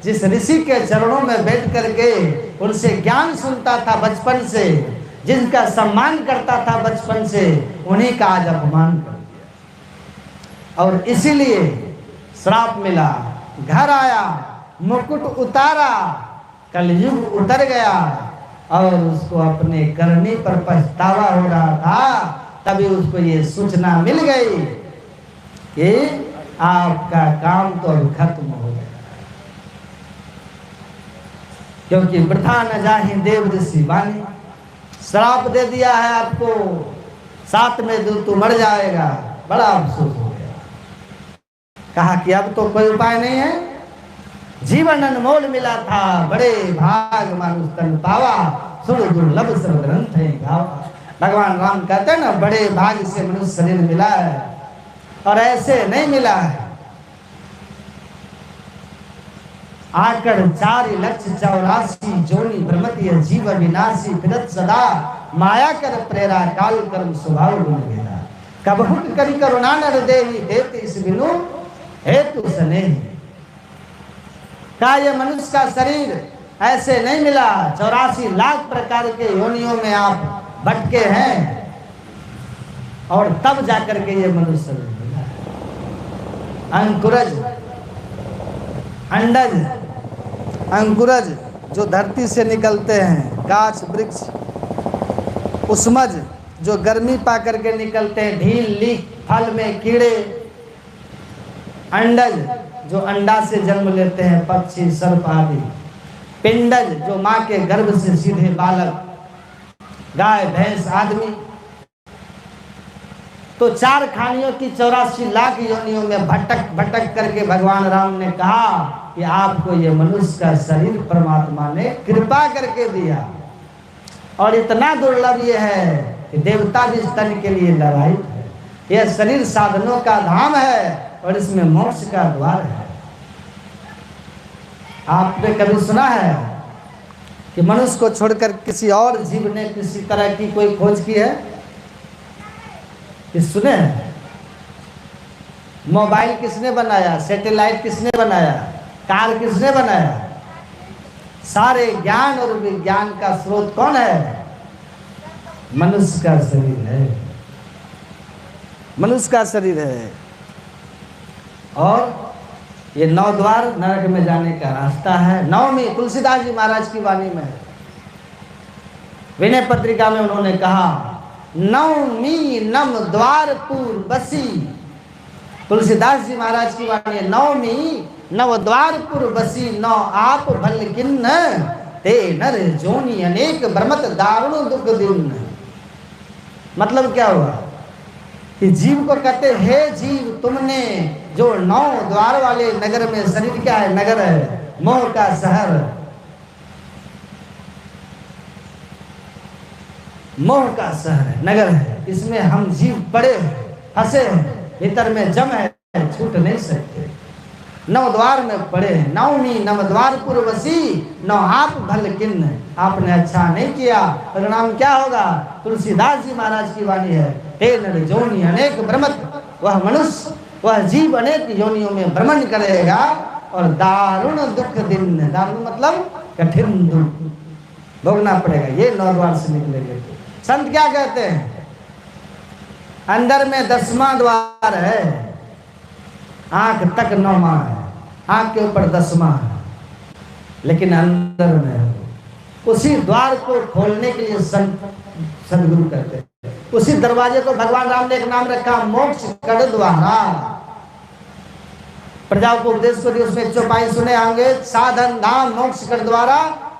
Speaker 2: जिस ऋषि के चरणों में बैठ करके उनसे ज्ञान सुनता था बचपन से, जिनका सम्मान करता था बचपन से, उन्हीं का आज अपमान कर दिया। और इसीलिए श्राप मिला। घर आया, मुकुट उतारा, कलयुग उतर गया, और उसको अपने करनी पर पछतावा हो रहा था। तभी उसको ये सूचना मिल गई कि आपका काम तो अब खत्म हो गया, क्योंकि वृथा न जाहि देव ऋषि वाणी, श्राप दे दिया है आपको, 7 में दूर तू मर जाएगा। बड़ा अफसोस हो गया। कहा कि अब तो कोई उपाय नहीं है, जीवन अनमोल मिला था, बड़े भाग मानुष तन पावा, सुर दुर्लभ सब ग्रंथ है गावा। भगवान राम कहते हैं ना, बड़े भाग से मनुष्य शरीर मिला है, और ऐसे नहीं मिला है। आकर 4,84,00,000 जोनि भ्रमति जीव विनाशी, फिरत सदा माया कर प्रेरा, काल कर्म स्वभाव गुण भेदा। कबहुत करी करुणा नर देवी, देते इस बिनु हेतु स्नेह। का ये मनुष्य का शरीर ऐसे नहीं मिला, 84 लाख प्रकार के योनियों में आप भटके हैं, और तब जाकर के ये मनुष्य शरीर मिला। अंकुरज, अंडज, अंकुरज जो धरती से निकलते हैं, गाछ वृक्ष, उष्मज जो गर्मी पा करके निकलते हैं, ढील लीक फल में कीड़े, अंडज जो अंडा से जन्म लेते हैं, पक्षी सर्प आदि, पिंडज जो माँ के गर्भ से सीधे बालक, गाय भैंस आदमी। तो 4 खानियों की 84 लाख योनियों में भटक भटक करके भगवान राम ने कहा कि आपको ये मनुष्य का शरीर परमात्मा ने कृपा करके दिया, और इतना दुर्लभ ये है कि देवता भी स्तन के लिए लड़ाई है। यह शरीर साधनों का धाम है, और इसमें मोक्ष का द्वार है। आपने कभी सुना है कि मनुष्य को छोड़कर किसी और जीव ने किसी तरह की कोई खोज की है? कि सुने? मोबाइल किसने बनाया? सैटेलाइट किसने बनाया? कार किसने बनाया? सारे ज्ञान और विज्ञान का स्रोत कौन है? मनुष्य का शरीर है, मनुष्य का शरीर है। और ये 9 द्वार नरक में जाने का रास्ता है। 9वीं तुलसीदास जी महाराज की वाणी में, विनय पत्रिका में उन्होंने कहा, 9वीं नम द्वारपुर बसी। तुलसीदास जी महाराज की वाणी है, 9वीं नव द्वारपुर बसी, 9 आप भल किन्न, ते नर जोनी अनेक ब्रह्मत दारुण दुख दिन। मतलब क्या हुआ कि जीव को कहते, हे जीव, तुमने जो 9 द्वार वाले नगर में, शरीर क्या है? नगर है, मोह का शहर, मोह का शहर है, नगर है। इसमें हम जीव पड़े हैं, फंसे हैं, भीतर में जम है, छूट नहीं सकते। 9 द्वार में पड़े हैं। 9वीं नव द्वारपुर बसी, 9 आप भल किन्न। आपने अच्छा नहीं किया, परिणाम क्या होगा? तुलसीदास जी महाराज की वाणी है, हे नर जोनी अनेक भ्रमत। वह मनुष्य, वह जीव अनेक योनियों में भ्रमण करेगा, और दारुण दुख दिन, दारुण मतलब कठिन दुख भोगना पड़ेगा। ये 9 द्वार से निकलेंगे। संत क्या कहते हैं? अंदर में 10वां द्वार है, आंख तक 9वां है, आंख के ऊपर 10वां है, लेकिन अंदर में है। उसी द्वार को खोलने के लिए सदगुरु कहते हैं। उसी दरवाजे को भगवान राम ने एक नाम रखा, मोक्ष कड़ द्वारा। प्रजा को उपदेश को दिए, उसमें 1 चौपाई सुने होंगे, साधन धाम मोक्ष कड़ द्वारा,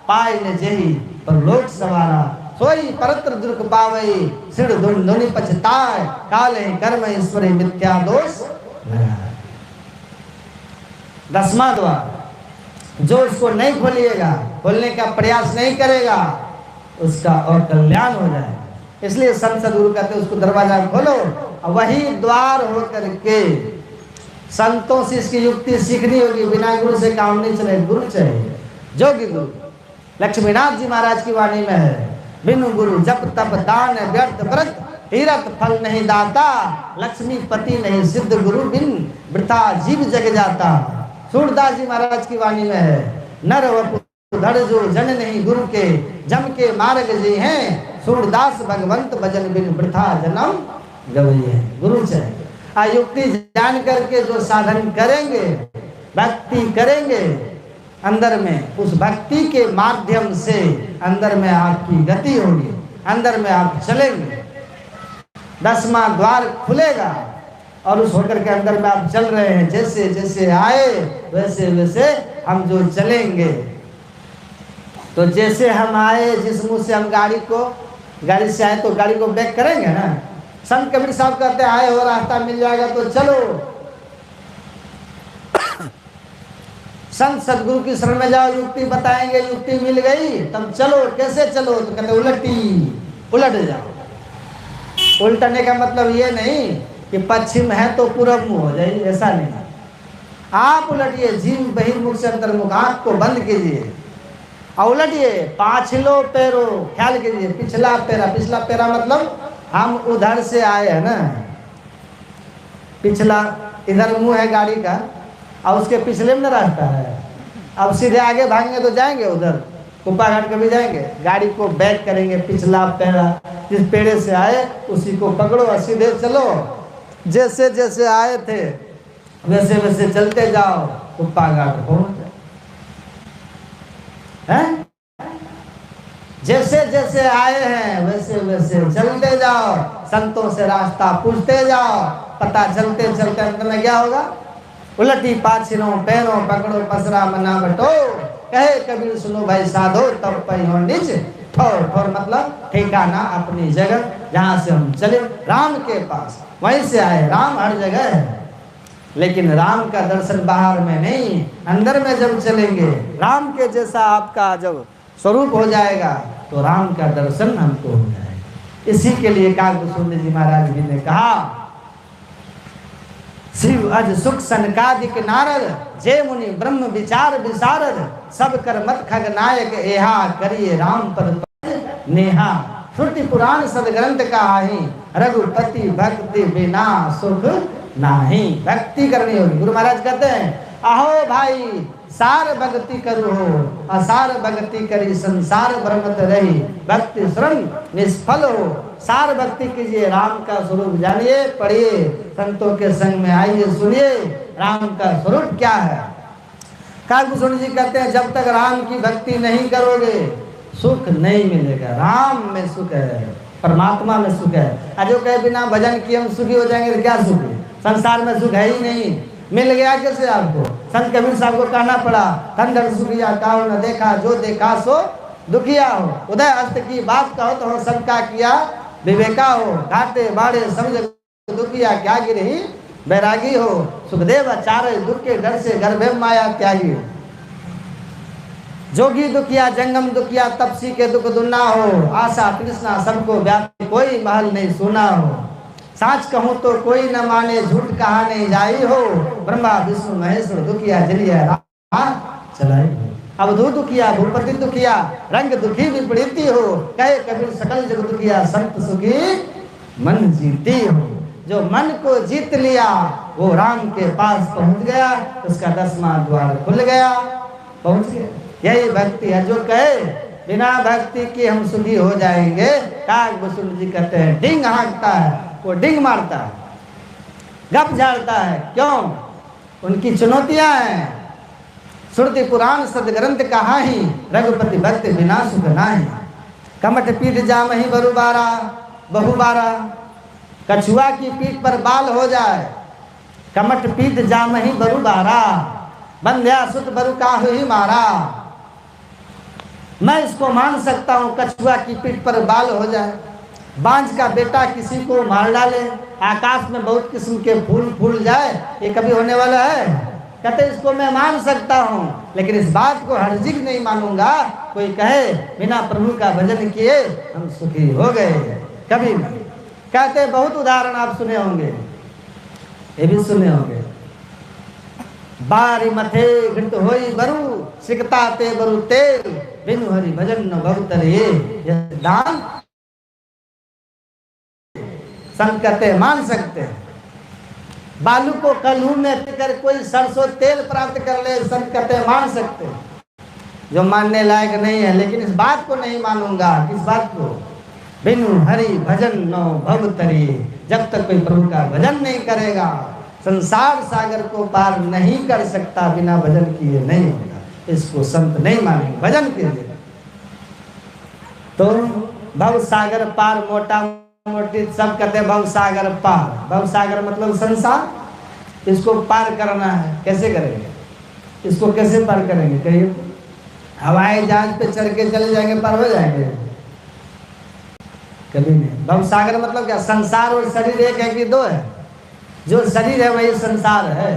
Speaker 2: पाए न जेहि पर लोक सवारा, सोई परत्र दुर्ग पावई, सिर धुनि पछताए, काले कर्म ईश्वरी मिथ्या दोष। 10वां द्वार, जो उसको नहीं खोलिएगा, खोलने का प्रयास नहीं करेगा, उसका अकल्याण हो जाएगा। इसलिए संत सदगुरु कहते उसको दरवाजा खोलो, और वही द्वार होकर के संतों से इसकी युक्ति सीखनी होगी। बिना गुरु से काम नहीं चले, गुरु चाहिए, जोगी गुरु। लक्ष्मीनाथ जी महाराज की वाणी में है, बिनु गुरु जप तप दान व्यर्थ व्रत, तीरथ फल नहीं दाता, लक्ष्मीपति नहीं सिद्ध गुरु बिन वृथा जीव जग जाता। सूरदास जी महाराज की वाणी में है, नर वपु धड़ जो जन नहीं गुरु के, जम के मार्ग जी हैं, सूरदास भगवंत भजन बिन वृथा जन्म गवई है। गुरु चाहिए। युक्ति जान करके जो साधन करेंगे, भक्ति करेंगे अंदर में, उस भक्ति के माध्यम से अंदर में आपकी गति होगी, अंदर में आप चलेंगे, 10वां द्वार खुलेगा और उस होकर के अंदर में आप चल रहे हैं। जैसे जैसे आए वैसे वैसे हम जो चलेंगे। तो जैसे हम आए, जिस मुंह से हम गाड़ी से आए तो गाड़ी को बैक करेंगे ना। संत कबीर साहब कहते हैं आए हो रास्ता मिल जाएगा तो चलो। संत सदगुरु की शरण में जाओ, युक्ति बताएंगे, युक्ति मिल गई तब चलो। कैसे चलो? तो कहते उलट जाओ। उल्टने का मतलब ये नहीं कि पश्चिम है तो पूरब मुंह हो जाए, ऐसा नहीं। आप उलटिए, जीव बहिर्मुख से अंतर्मुख, आंख को बंद कीजिए और उलटिए। पाछलो पैरो ख्याल कीजिए, पिछला पैरा मतलब हम उधर से आए हैं ना, पिछला इधर मुंह है गाड़ी का और उसके पिछले में रास्ता है। अब सीधे आगे भागेंगे तो जाएंगे उधर कुप्पा घाट कभी जाएंगे, गाड़ी को बैक करेंगे। पिछला पैरा, जिस पेड़े से आए उसी को पकड़ो और सीधे चलो। जैसे जैसे आए थे वैसे वैसे चलते जाओ, कुप्पा घाट पहुंच हैं। जैसे जैसे आए हैं वैसे वैसे चलते जाओ, संतों से रास्ता पूछते जाओ। पता चलते चलते अंत में क्या होगा? उलटी पाछिलों पैरों पकड़ो पसरा मना बटो, कहे कबीर सुनो भाई साधो तब पई हो निज ठोर। ठोर मतलब ठिकाना, अपनी जगह जहाँ से हम चले राम के पास, वहीं से आए। राम हर जगह है, लेकिन राम का दर्शन बाहर में नहीं, अंदर में जब चलेंगे, राम के जैसा आपका जब स्वरूप हो जाएगा तो राम का दर्शन हमको हो जाएगा। इसी के लिए काकभूषुंड जी महाराज जी ने कहा, शिव अज सुख सनकादिक नारद, जय मुनि ब्रह्म विचार विशारद, सब कर मत खग नायक एहा, करिए राम पद नेहा। श्रुति पुराण सदग्रंथ कहाही, रघुपति भक्ति बिना सुख नाही। भक्ति करनी होगी। गुरु महाराज कहते हैं, अहो भाई सार भक्ति करो हो, असार भक्ति करी संसार भ्रमत रही, भक्ति श्रम निष्फल हो। सार भक्ति कीजिए, राम का स्वरूप जानिए, पढ़िए, संतों के संग में आइए, सुनिए राम का स्वरूप क्या है। काकभूषुंड जी कहते हैं, जब तक राम की भक्ति नहीं करोगे सुख नहीं मिलेगा। राम में सुख है, परमात्मा में सुख है। जो कहे बिना भजन किए हम सुखी हो जाएंगे तो क्या सुख है? संसार में सुख है ही नहीं। मिल गया कैसे आपको? संत कबीर साहब को कहना पड़ा, खंडर सुखिया काहो न देखा, जो देखा सो दुखिया हो। उदय अस्त की बात कहो तो हो सबका किया विवेका हो, घाटे बाड़े समझ दुखिया क्या गिरही बैरागी हो। सुखदेव चारे दुख के डर से गर्भे माया त्यागी। जोगी दुखिया जंगम दुखिया, तपसी के दुख दुना हो, आशा तृष्णा सबको व्यापी, कोई महल नहीं सुना हो। साच कहूँ तो कोई न माने, झूठ कहा नहीं जाई हो, ब्रह्मा विष्णु महेश्वर दुखिया जलिया चलाई। अवधूत दुखिया भूपति दुखिया, रंग दुखी विपरीति हो, कहे कबीर सकल जग दुखिया, संत सुखी मन जीती हो। जो मन को जीत लिया वो राम के पास पहुंच गया, उसका 10वां द्वार खुल गया, पहुंच गया। यही भक्ति है। जो कहे बिना भक्ति के हम सुखी हो जाएंगे, काकभूषुंड जी कहते हैं डिंग हाँकता है, वो डिंग मारता है, गप झाड़ता है। क्यों? उनकी चुनौतियां हैं। श्रुति पुराण सदग्रंथ कहाही, रघुपति भक्त बिना सुख नाही। कमठ पीठ जामहि बरुबारा बहुबारा, कछुआ की पीठ पर बाल हो जाए। कमठ पीठ जामहि बरुबारा, बंध्या सुत बरु काहु ही मारा। मैं इसको मान सकता हूँ, कछुआ की पीठ पर बाल हो जाए, बांझ का बेटा किसी को मार डाले, आकाश में बहुत किस्म के फूल फूल जाए, ये कभी होने वाला है? कहते इसको मैं मान सकता हूँ, लेकिन इस बात को हर्जिक नहीं मानूंगा कोई कहे बिना प्रभु का भजन किए हम सुखी हो गए। कभी नहीं। कहते बहुत उदाहरण आप सुने होंगे, ये भी सुने होंगे। बारी मथे घृत होई बरु, सिकता ते बरु तेल, बिनु हरि भजन न भवतर ये दान। संत कहते मान सकते हैं। बालू को कलू में कर कोई सरसों तेल प्राप्त कर ले, संत कहते मान सकते हैं। जो मानने लायक नहीं है, लेकिन इस बात को नहीं मानूंगा। किस बात को? बिनु हरि भजन नो भवतरी, जब तक कोई प्रभु का भजन नहीं करेगा संसार सागर को पार नहीं कर सकता। बिना भजन किए नहीं होगा, इसको संत नहीं मानेंगे भजन के लिए। तो भव सागर पार, मोटा मोटी सब कहते हैं भव सागर पार। भव सागर मतलब संसार, इसको पार करना है। कैसे करेंगे इसको? कैसे पार करेंगे कहिए? हवाई जहाज पे चढ़ के चले जाएंगे, पार हो जाएंगे? कभी नहीं। भव सागर मतलब क्या? संसार और शरीर एक है कि दो है? जो शरीर है वही संसार है।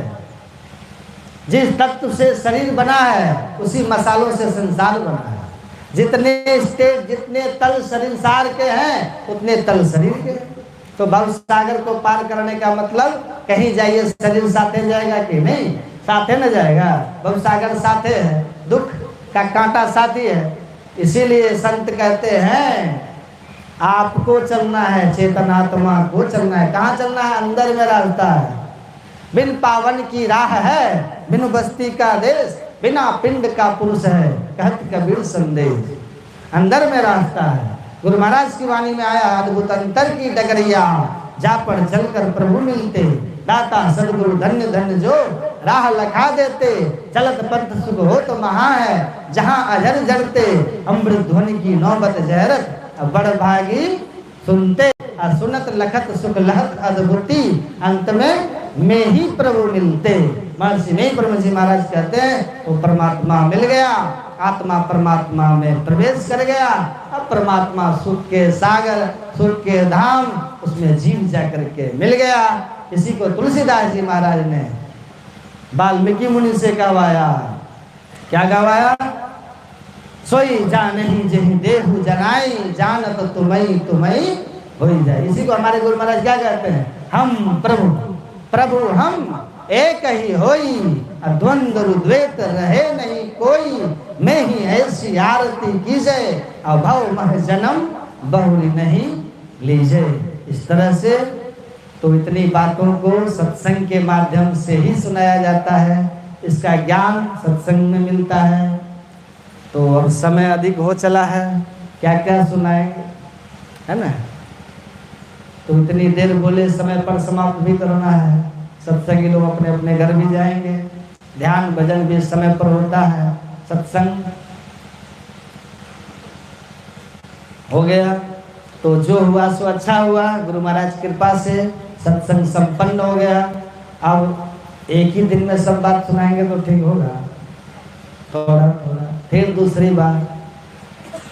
Speaker 2: जिस तत्व से शरीर बना है उसी मसालों से संसार बना है। जितने स्टेज, जितने तल संसार के हैं उतने तल शरीर के। तो भव सागर को पार करने का मतलब कहीं जाइए शरीर साथे जाएगा कि नहीं? साथे न जाएगा। भव सागर साथे है, दुख का कांटा साथी है। इसीलिए संत कहते हैं आपको चलना है, चेतनात्मा को चलना है। कहाँ चलना है? अंदर में रास्ता है। बिन पावन की राह है, बिन बस्ती का देश, बिना पिंड का पुरुष है, कहत कबीर संदेश। अंदर में रास्ता है। गुरु महाराज की वाणी में आया अद्भुत अंतर की डगरिया, जा पर चलकर प्रभु मिलते, दाता सदगुरु धन्य धन्य जो राह लखा देते, चलत पंथ सुख हो तो महा है, जहाँ अजर जड़ते अमृत ध्वनि की नौबत जहरत, बड़ भागी सुनते सुनत लखत सुख लहत अद्भुति, अंत में ही प्रभु मिलते। महर्षि नहीं ब्रह्म जी महाराज कहते हैं वो परमात्मा मिल गया, आत्मा परमात्मा में प्रवेश कर गया। अब परमात्मा सुख के सागर, सुख के धाम, उसमें जीव जा करके मिल गया। इसी को तुलसीदास जी महाराज ने वाल्मीकि मुनि से गवाया। क्या गवाया? सोई जानहि जेहि देहु जनाई, जानत तुमई तुमई होई जाए। इसी को हमारे गुरु महाराज क्या कहते हैं? हम प्रभु, प्रभु हम एक ही होई, द्वंद्व द्वैत रहे नहीं कोई, मैं ही ऐसी आरती कीजे, अभव मह जन्म बहुरी नहीं लीजे। इस तरह से तो इतनी बातों को सत्संग के माध्यम से ही सुनाया जाता है। इसका ज्ञान सत्संग में मिलता है। तो अब समय अधिक हो चला है, क्या क्या सुनाएंगे, है ना? तो इतनी देर बोले, समय पर समाप्त भी करना है। सत्संगी लोग अपने अपने घर भी जाएंगे। ध्यान भजन भी समय पर होता है। सत्संग हो गया तो जो हुआ सो अच्छा हुआ। गुरु महाराज की कृपा से सत्संग संपन्न हो गया। अब एक ही दिन में सब बात सुनाएंगे तो ठीक होगा? थोड़ा थोड़ा फिर दूसरी बार।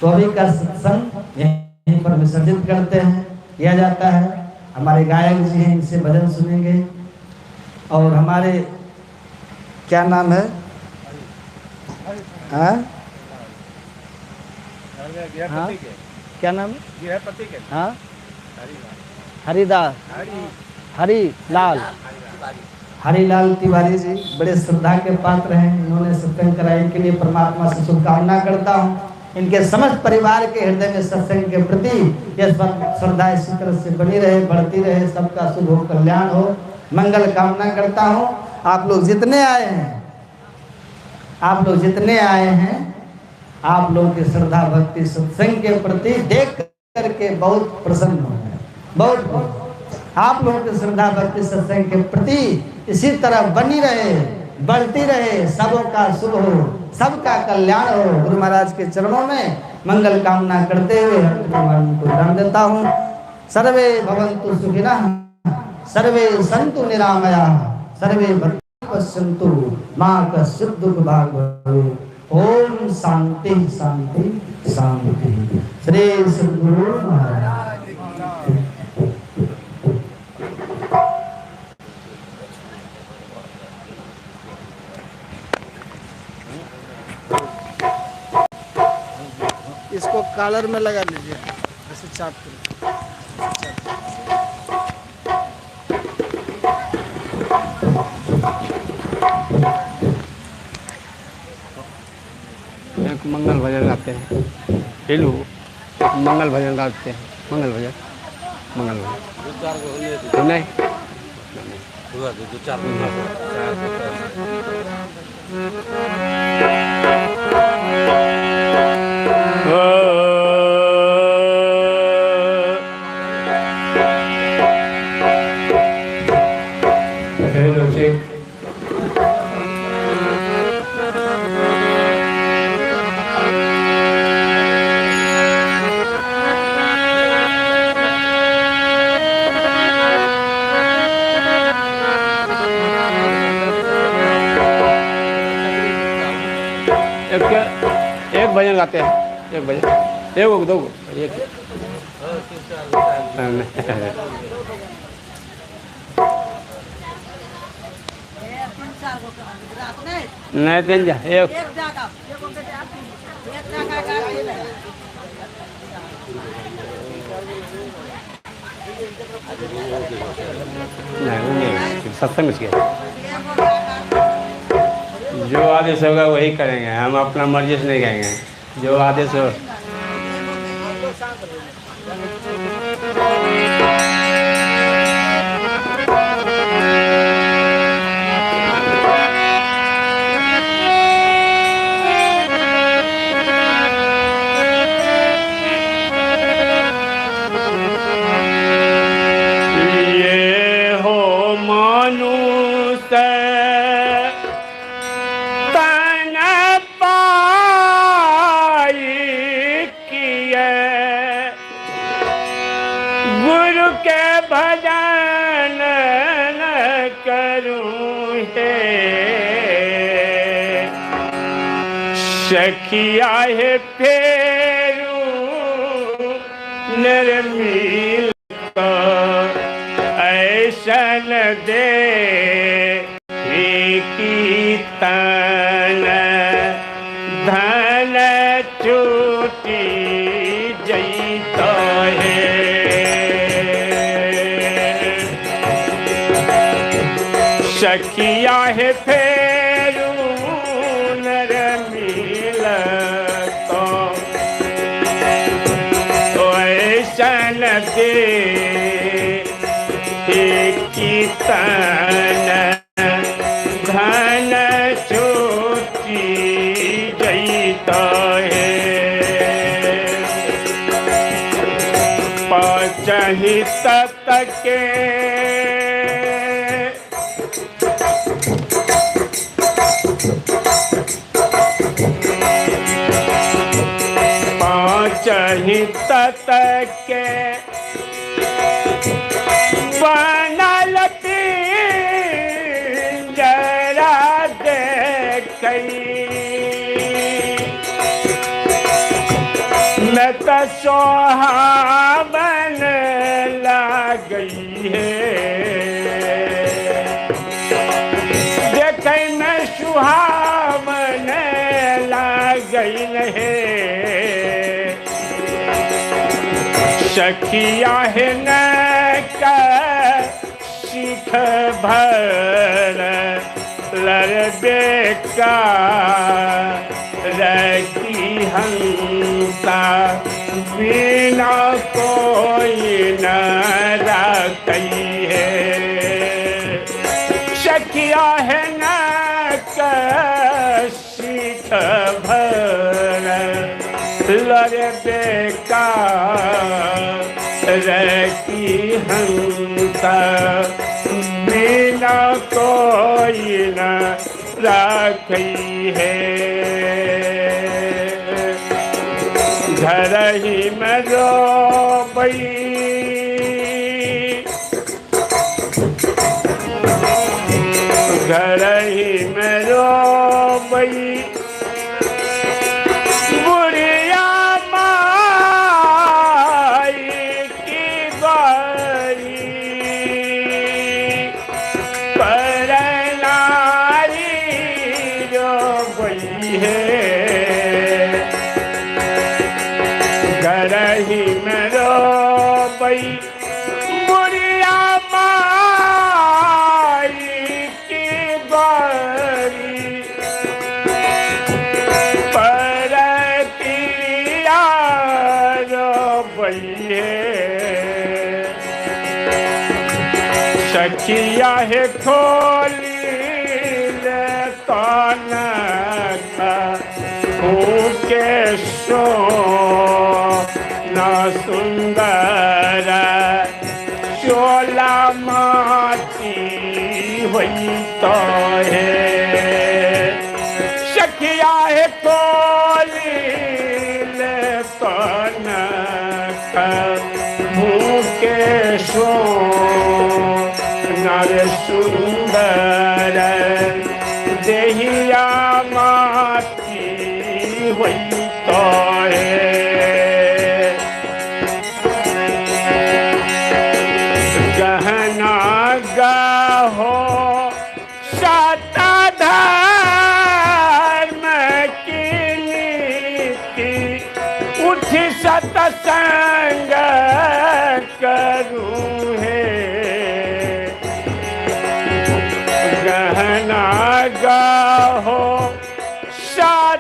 Speaker 2: तो अभी का सत्संग यहीं पर विसर्जित करते हैं, किया जाता है। हमारे गायक जी हैं, इनसे भजन सुनेंगे। और हमारे क्या नाम है? हाँ, क्या नाम है? हाँ, हरिदास, हरिलाल, हरिलाल तिवारी जी बड़े श्रद्धा के पात्र हैं। इन्होंने सत्संग कराने के लिए परमात्मा से शुभकामना करता हूँ। इनके समस्त परिवार के हृदय में सत्संग के प्रति यह श्रद्धा इसी तरह से बनी रहे, बढ़ती रहे। सबका शुभ हो, कल्याण हो, मंगल कामना करता हूँ। आप लोग जितने आए हैं, आप लोग जितने आए हैं, आप लोगों की श्रद्धा भक्ति सत्संग के प्रति देख करके बहुत प्रसन्न हो गए। बहुत आप लोगों की श्रद्धा भक्ति सत्संग के प्रति इसी तरह बनी रहे, बढ़ती रहे। सबों का शुभ हो, सबका कल्याण हो। गुरु महाराज के चरणों में मंगल कामना करते हुए भगवान को दान देता हूँ। सर्वे भवन्तु सुखिनः, सर्वे सन्तु निरामयाः, सर्वे भद्राणि पश्यन्तु, मा कश्चित् दुःखभाग् भवेत्। ओम शांति शांति शांति। श्री सद्गुरु महाराज। इसको कॉलर में लगा लीजिए, ऐसे चाप कर।
Speaker 3: एक मंगल भजन गाते हैं। हेलो, एक मंगल भजन गाते हैं। मंगल भजन नहीं हेलो ठीक। एक भजन गाते हैं। एक भजन, एक दो एक नहीं तीन जा एक नहीं सत्संग में जो आदेश होगा वही करेंगे, हम अपना मर्जी से नहीं कहेंगे। जो आदेश हो भजन न करूं हे सखिया है फेरू निर्मिल को ऐसन दे कीर्तन धन छूटी जैतो है सखिया है फेरू नर मिल तो ऐसन दे कीर्तन धन छूटी जैतो है पाँचही तत्व के पाँचही तत्व के बनल पिंजरा देखई मैं तो सोहावन लागई है देखई मैं सुहावन लागई है सखिया है न का सीख भर लड़बे का रखी हंसा बिना कोई न रखी है सखिया है न का सीख भर लड़बे का रखी हंसा बिना कोई न रखी है घर ही में रोबई घर ही में रोबई गरही में रोबई बुढ़िया माई की बारी पर
Speaker 4: खोलिए सखिया है खोली ले कनक के सो न सुंदर चोला माटी हुई तो है सखिया है खोली ले कनक के सो नर सुंदर देहिया माटी हुई तो है गहना गाहो सतधर्म की नीति उठ सतसंग करूं है गहना गाहो सतधर्म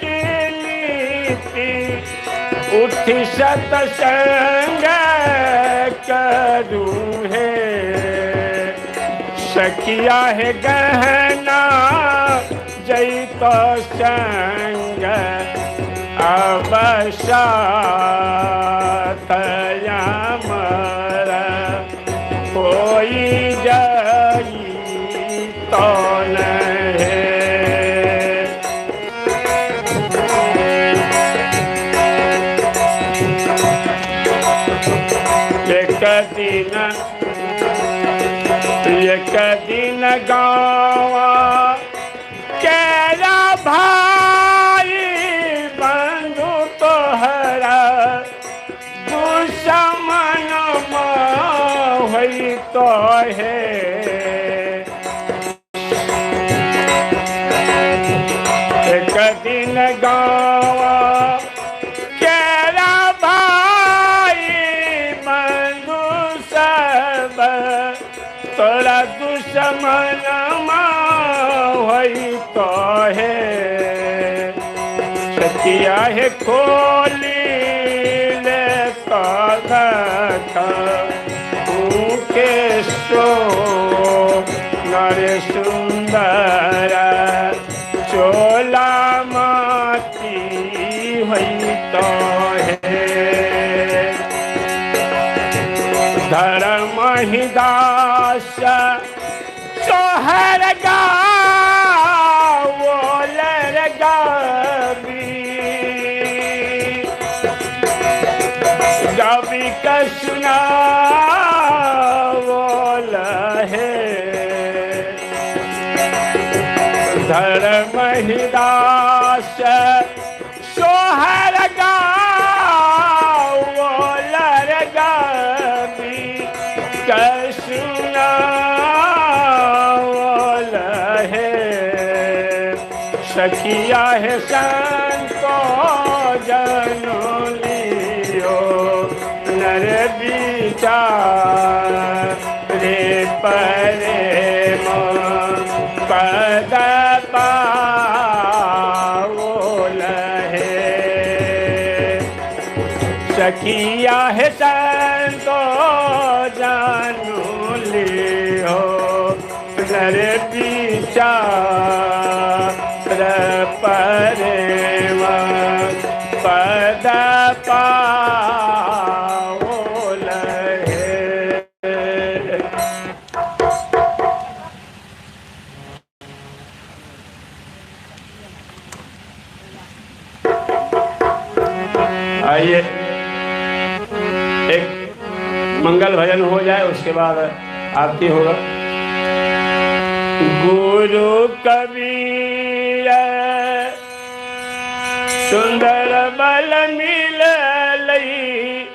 Speaker 4: की नीति उठ सतसंग करूं है सखिया है गहना जई तो संग अवसाथया मरा कोई जाई तो नहीं एक दिन गावा केरा भाई बंधु तोहरा दुश्मन हुई तो है एक दिन गावा केरा भाई बंधु सब तोरा दुश्मन हुई तो है सखिया है खोली ले के सो नर सुंदर चोला माटी हुई तो है धर्म ही दास सोहर गावोलर गावी कसना बोल है धर्म ही दास सोहर गावोलर गावी कसना सखिया है संतो जनो लियो नर विचार रे परे पद पाओल है सखिया है संतो जनो लियो नर विचार परेम पद पाओल है आइए एक मंगल भजन हो जाए उसके बाद आरती होगा गुरु कबीर सुंदर बल मिल लई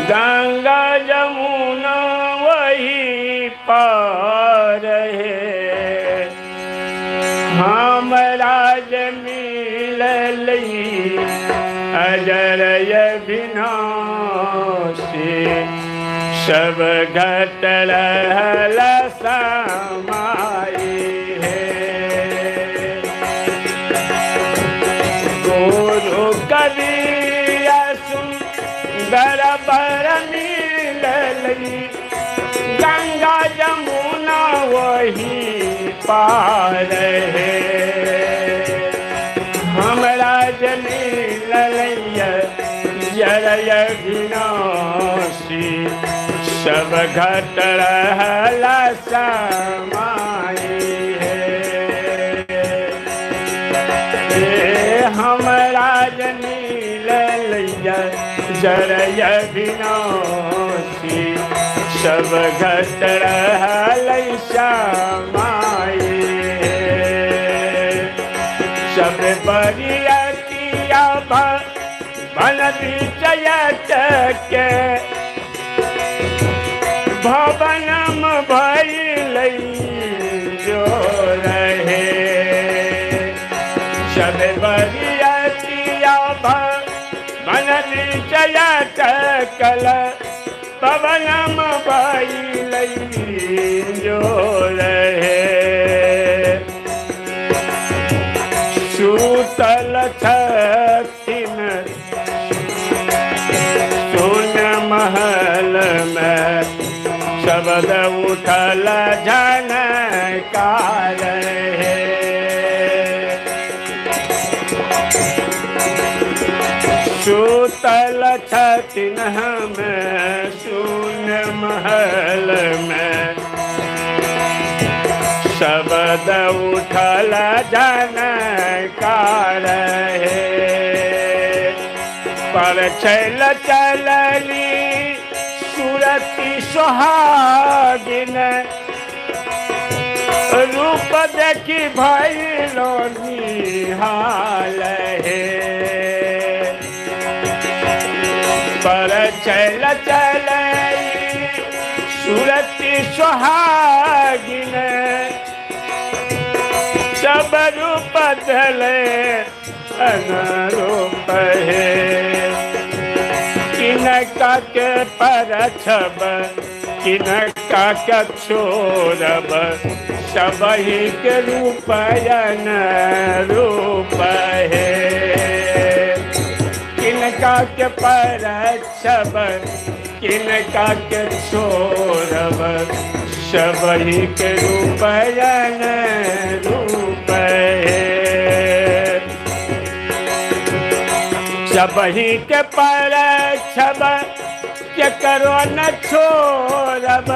Speaker 4: गंगा जमुना वही पार है हमरा मिल लई अजर विनाशी सब घट रहल समाई है गुरु पार है। हमरा जनी ललैया जरय विनाशी सब घट रहला समाई है। हमरा जनी ललैया जरय विनाशी सब घट रहलै समाई है। सब बरियतिया बन विजयत के भवनम भइलै जो रहे। सब बरियतिया बन विजयत कल भवनम भइलै जो रहे। सूतल छथिन सुन महल में शब्द उठल झनकार है। सूतल छथिन हम सुन महल में शब्द उठल झनकार है। पर चल चलनी सुरति सुहागिन रूप देखी भइलो निहाल है। पर चल चलनी सुरति सुहागिन सब रूप धले अनुरूप है। किनका के परछब किनका के छोड़ब सबही के रूपयन रूप है। किनका के परछब किनका के छोड़ब सबही के रूपयन रूप है। सबही के परछब के करो न छोड़ब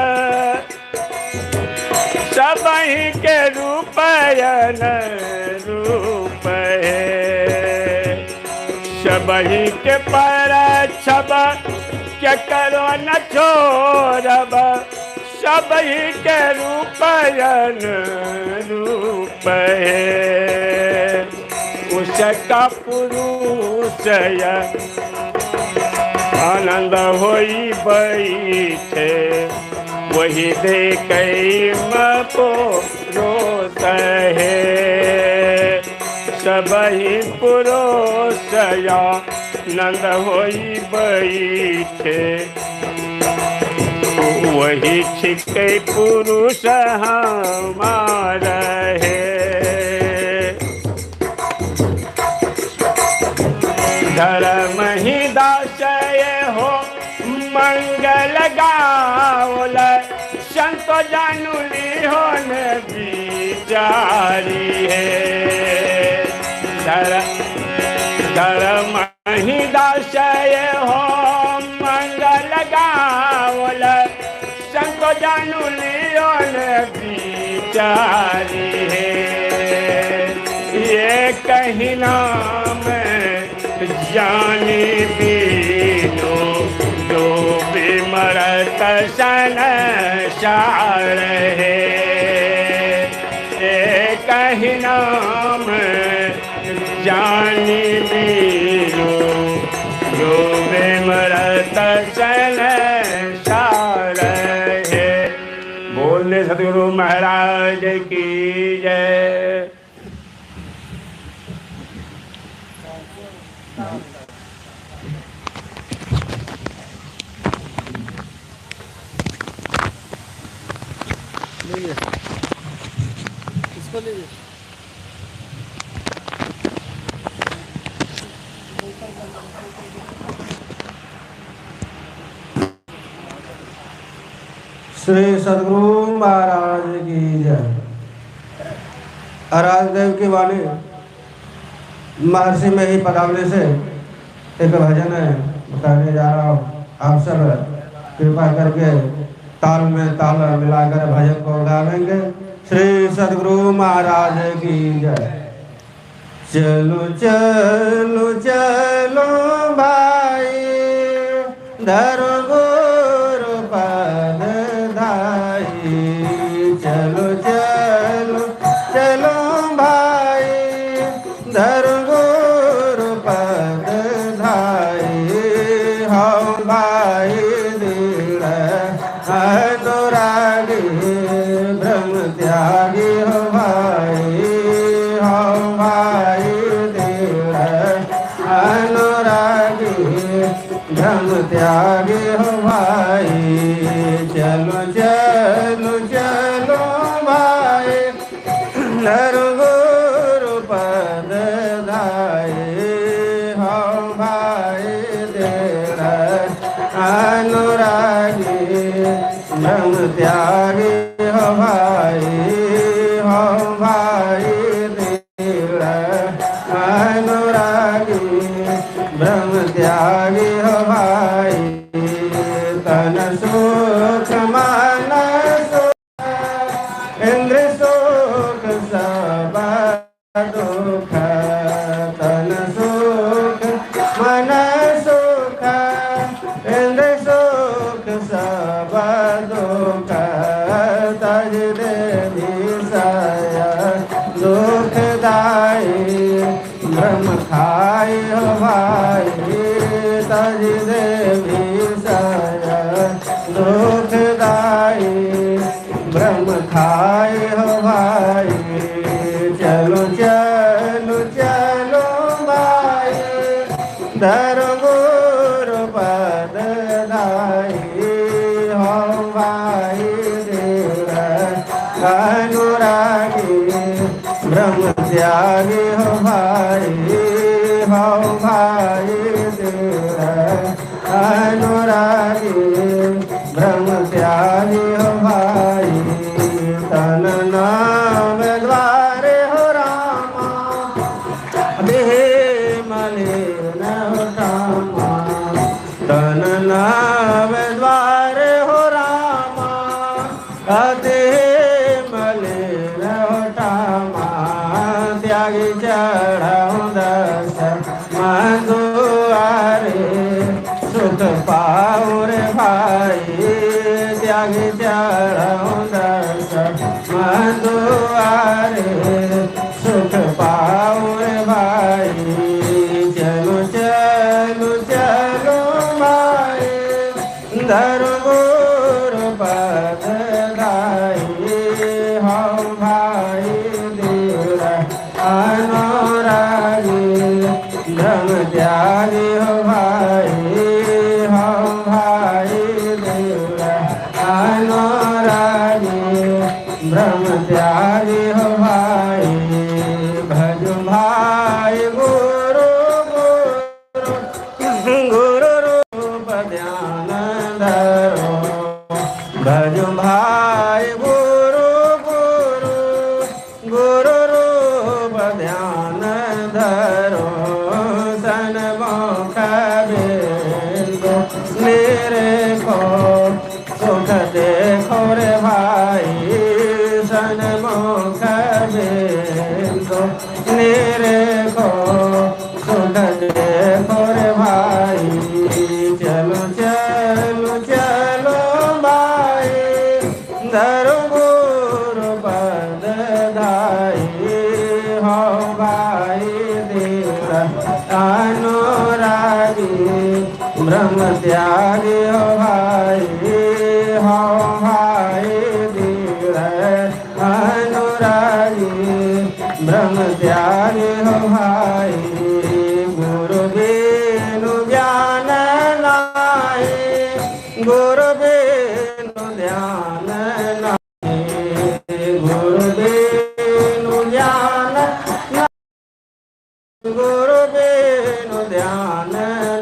Speaker 4: सबही के रूपयन रूप है। सबही के परछब के करो न छोड़ब सबही के रूपयन रूप है। उसका पुरुष आनंद होई बैठे वही देखे मको रोत है। सबही पुरुष आनंद होई बैठे वही छिके पुरुष हमारा है। धर्म ही दासय हो मंगल गावल संत जानुली होन विचारी है। धर्म ही दासय हो मंगल गावल संत जानुली होन विचारी है। ये कहीं नाम जानी बीनो जो बिमरत संसार है। एक ही नाम जानी बीनो जो बिमरत संसार है। बोले सतगुरु महाराज की जय।
Speaker 5: इसको ले
Speaker 2: श्री सद्गुरु महाराज की जय।
Speaker 5: राजदेव की वाणी महर्षि में ही पदावली से एक भजन है बताने जा रहा हूँ। आप सब कृपा करके ताल में ताल मिलाकर भजन को गावेंगे। श्री सद्गुरु महाराज की जय। चलो चलो चलो भाई धरो गुरु पद धाई। चलो चलो चलो भाई धरो गुरु पद धाई। हम भाई दीन अनुरागी ब्रह्म त्यागी हो भाई। हम भाई दीन अनुरागी ब्रह्म त्यागी हो भाई। चलो चलो चलो भाई धरो गुरु पद धाई। हम भाई दीन अनुरागी ब्रह्म त्यागी हो भाई। हम भाई दीन अनुरागी ब्रह्म त्यागी हो भाई। तन सुख मन सुख इंद्र सुख सब दुख। तन सुख मन सुख इंद्र सुख सब दुख। तज देवी सय दुखदाई ब्रह्म खाई हो भाई। तज देवी सय दुखदाई ब्रह्म खाई हो भाई। चलो चलो चलो भाई धरो गुरु पद धाई। हम भाई दीन अनुरागी ब्रह्म त्यागी हो भाई। हम भाई दीन अनुरागी ब्रह्म त्यागी हो भाई। तन नाम द्वारे हो रामा देह मलिन हो रामा। तन नाम द्वारे हो रामा देह मलिन हो रामा। त्यागी चढ़ाऊँ दस दुआरे सुख पाऊँ रे भाई। त्यागी चढ़ाऊँ दस दुआरे सुख पाऊँ रे भाई। चलो चलो चलो भाई धरो गुरु पद धाई। हम भाई दीन अनुरागी ब्रह्म त्यागी हो भाई। हम भाई दीन अनुरागी ब्रह्म त्यागी हो भाई। भज भाई गुरु गुरु गुरु रूप ध्यान धरो। भज भाई गुरु गुरु गुरु रूप ध्यान धरो। सन्मुख बिंदु निरेखो सुख देखो रे भाई। सन्मुख बिंदु निरेखो सुख देखो रे भाई। चलो चलो चलो भाई धरो गुरु पद धाई। हम भाई दीन अनुरागी ब्रह्म त्यागी हो भाई। हम भाई दीन अनुरागी ब्रह्म त्यागी हो भाई। गुरु बिनु ज्ञान नाहि गुरु बिनु ध्यान नाहि। गुरु बिनु ज्ञान गुरु बिनु ध्यान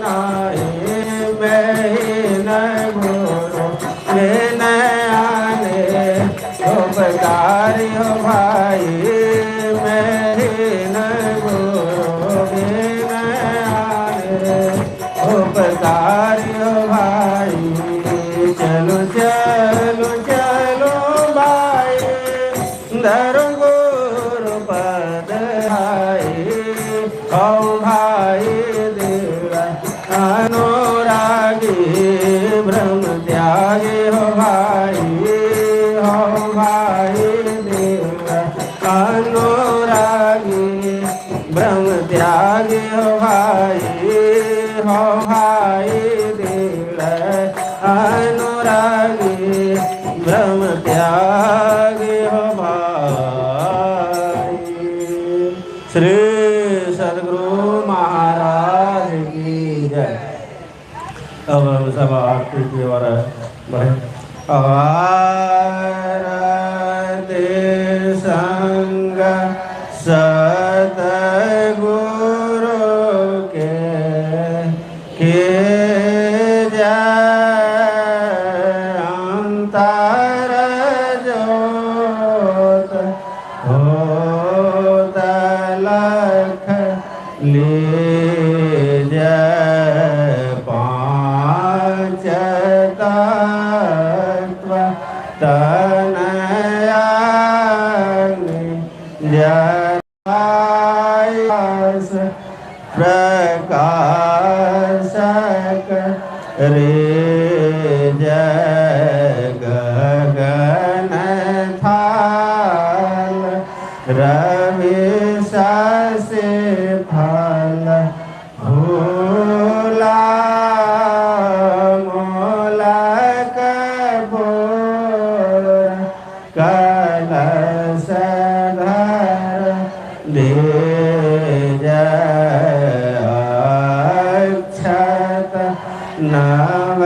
Speaker 5: नाहि। मैं न गुरु बिन आने उपकारी हो भाई। धरो गुरु पद आई हो भाई देवा अनुरागी ब्रह्म त्यागी हो भाई देवा अनुरागी ब्रह्म त्यागी हो भाई देवा अनुरागी ब्रह्म त्यागी हो भाई। श्री सद्गुरु महाराज की जय। अब हम सब आरती की ओर बढ़े। आरती संग सतगुरु के जय अंतर जोत होत लख लीजय पांच तत्व तनयाग्नि जलायस प्रकाशक रे जय गगन थाल रवि से फल भूला मोलक बोर कलश धर दे अक्षत नवतारे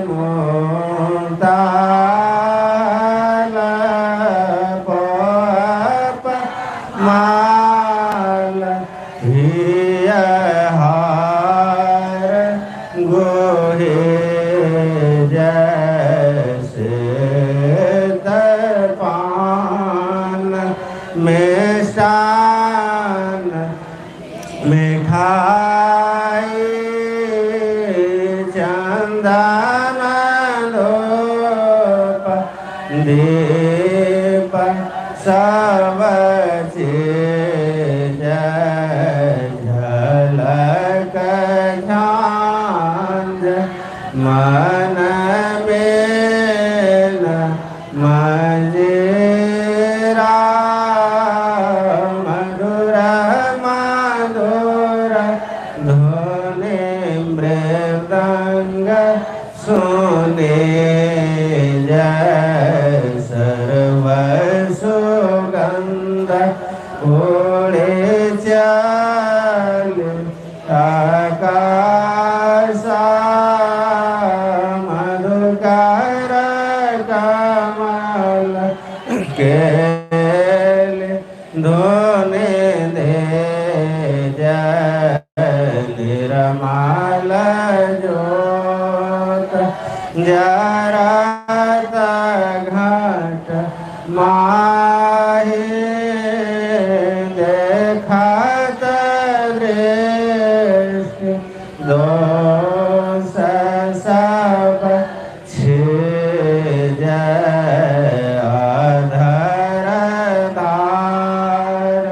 Speaker 5: मोताल पप माल हिय हार गोहे जैसे दर्पान में शान में खाई चंदन लोप दीप सब चीज झलक झांझ मन में मंजीरा मधुर मधुर धोने मृदंग सुने जय सर्व सुगंध ओढ़े चल आकाशा मधुकर कमल केल धोने दे जय निरमल जोत जरत घट माहे देखत दृष्टि दोष सब छे जय अधर दार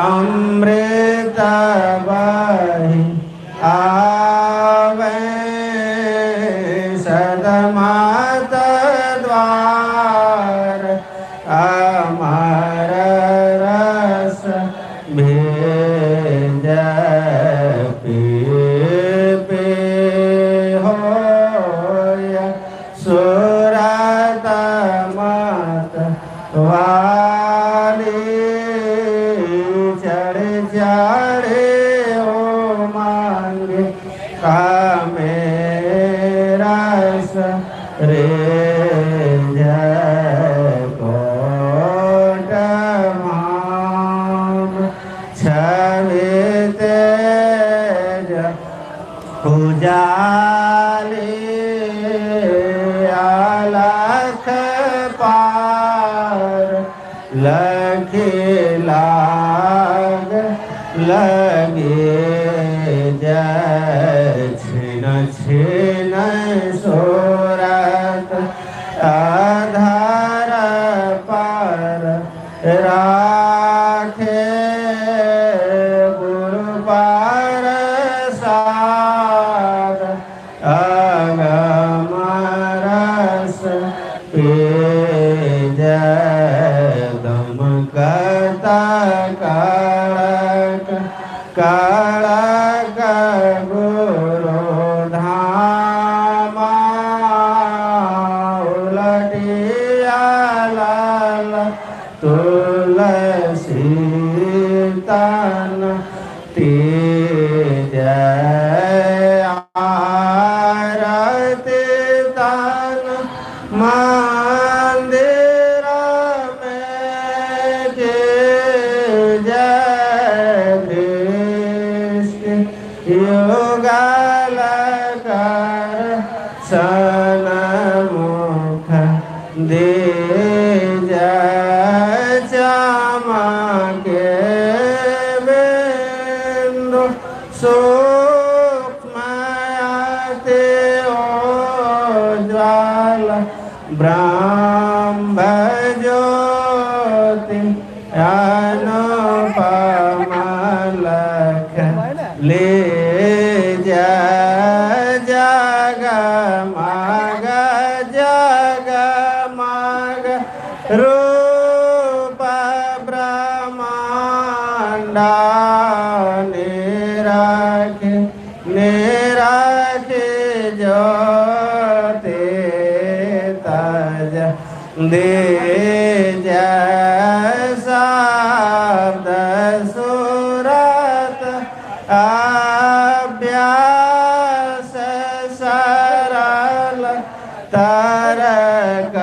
Speaker 5: अमृत बहि आवे सदमात द्वार अमर रस भेज पे होय सुरत मत वाली चढ़ चढ़े ओ मांगे कामे रस रे जय कोट माम छवि तेज उजाली अलख पार लखी लाग लगे जय छिन छिन सोरत जगदम करता कालक कालक गुरु धामा उलटिया लाल तुलसी तन तेज आरती तन मंदिर में के जय कृष्ण युगल कर सनमुख दे जय चमके बिंदु सूक्ष्मयते ओज्ज्वल ब्रह्म ज्योति अनुपमलख ले जय जगमग जगमग रूप ब्रह्मांड निराखे निराखे ज्योति तज दे जय शब्द सुरत अभ्यास सरल तरक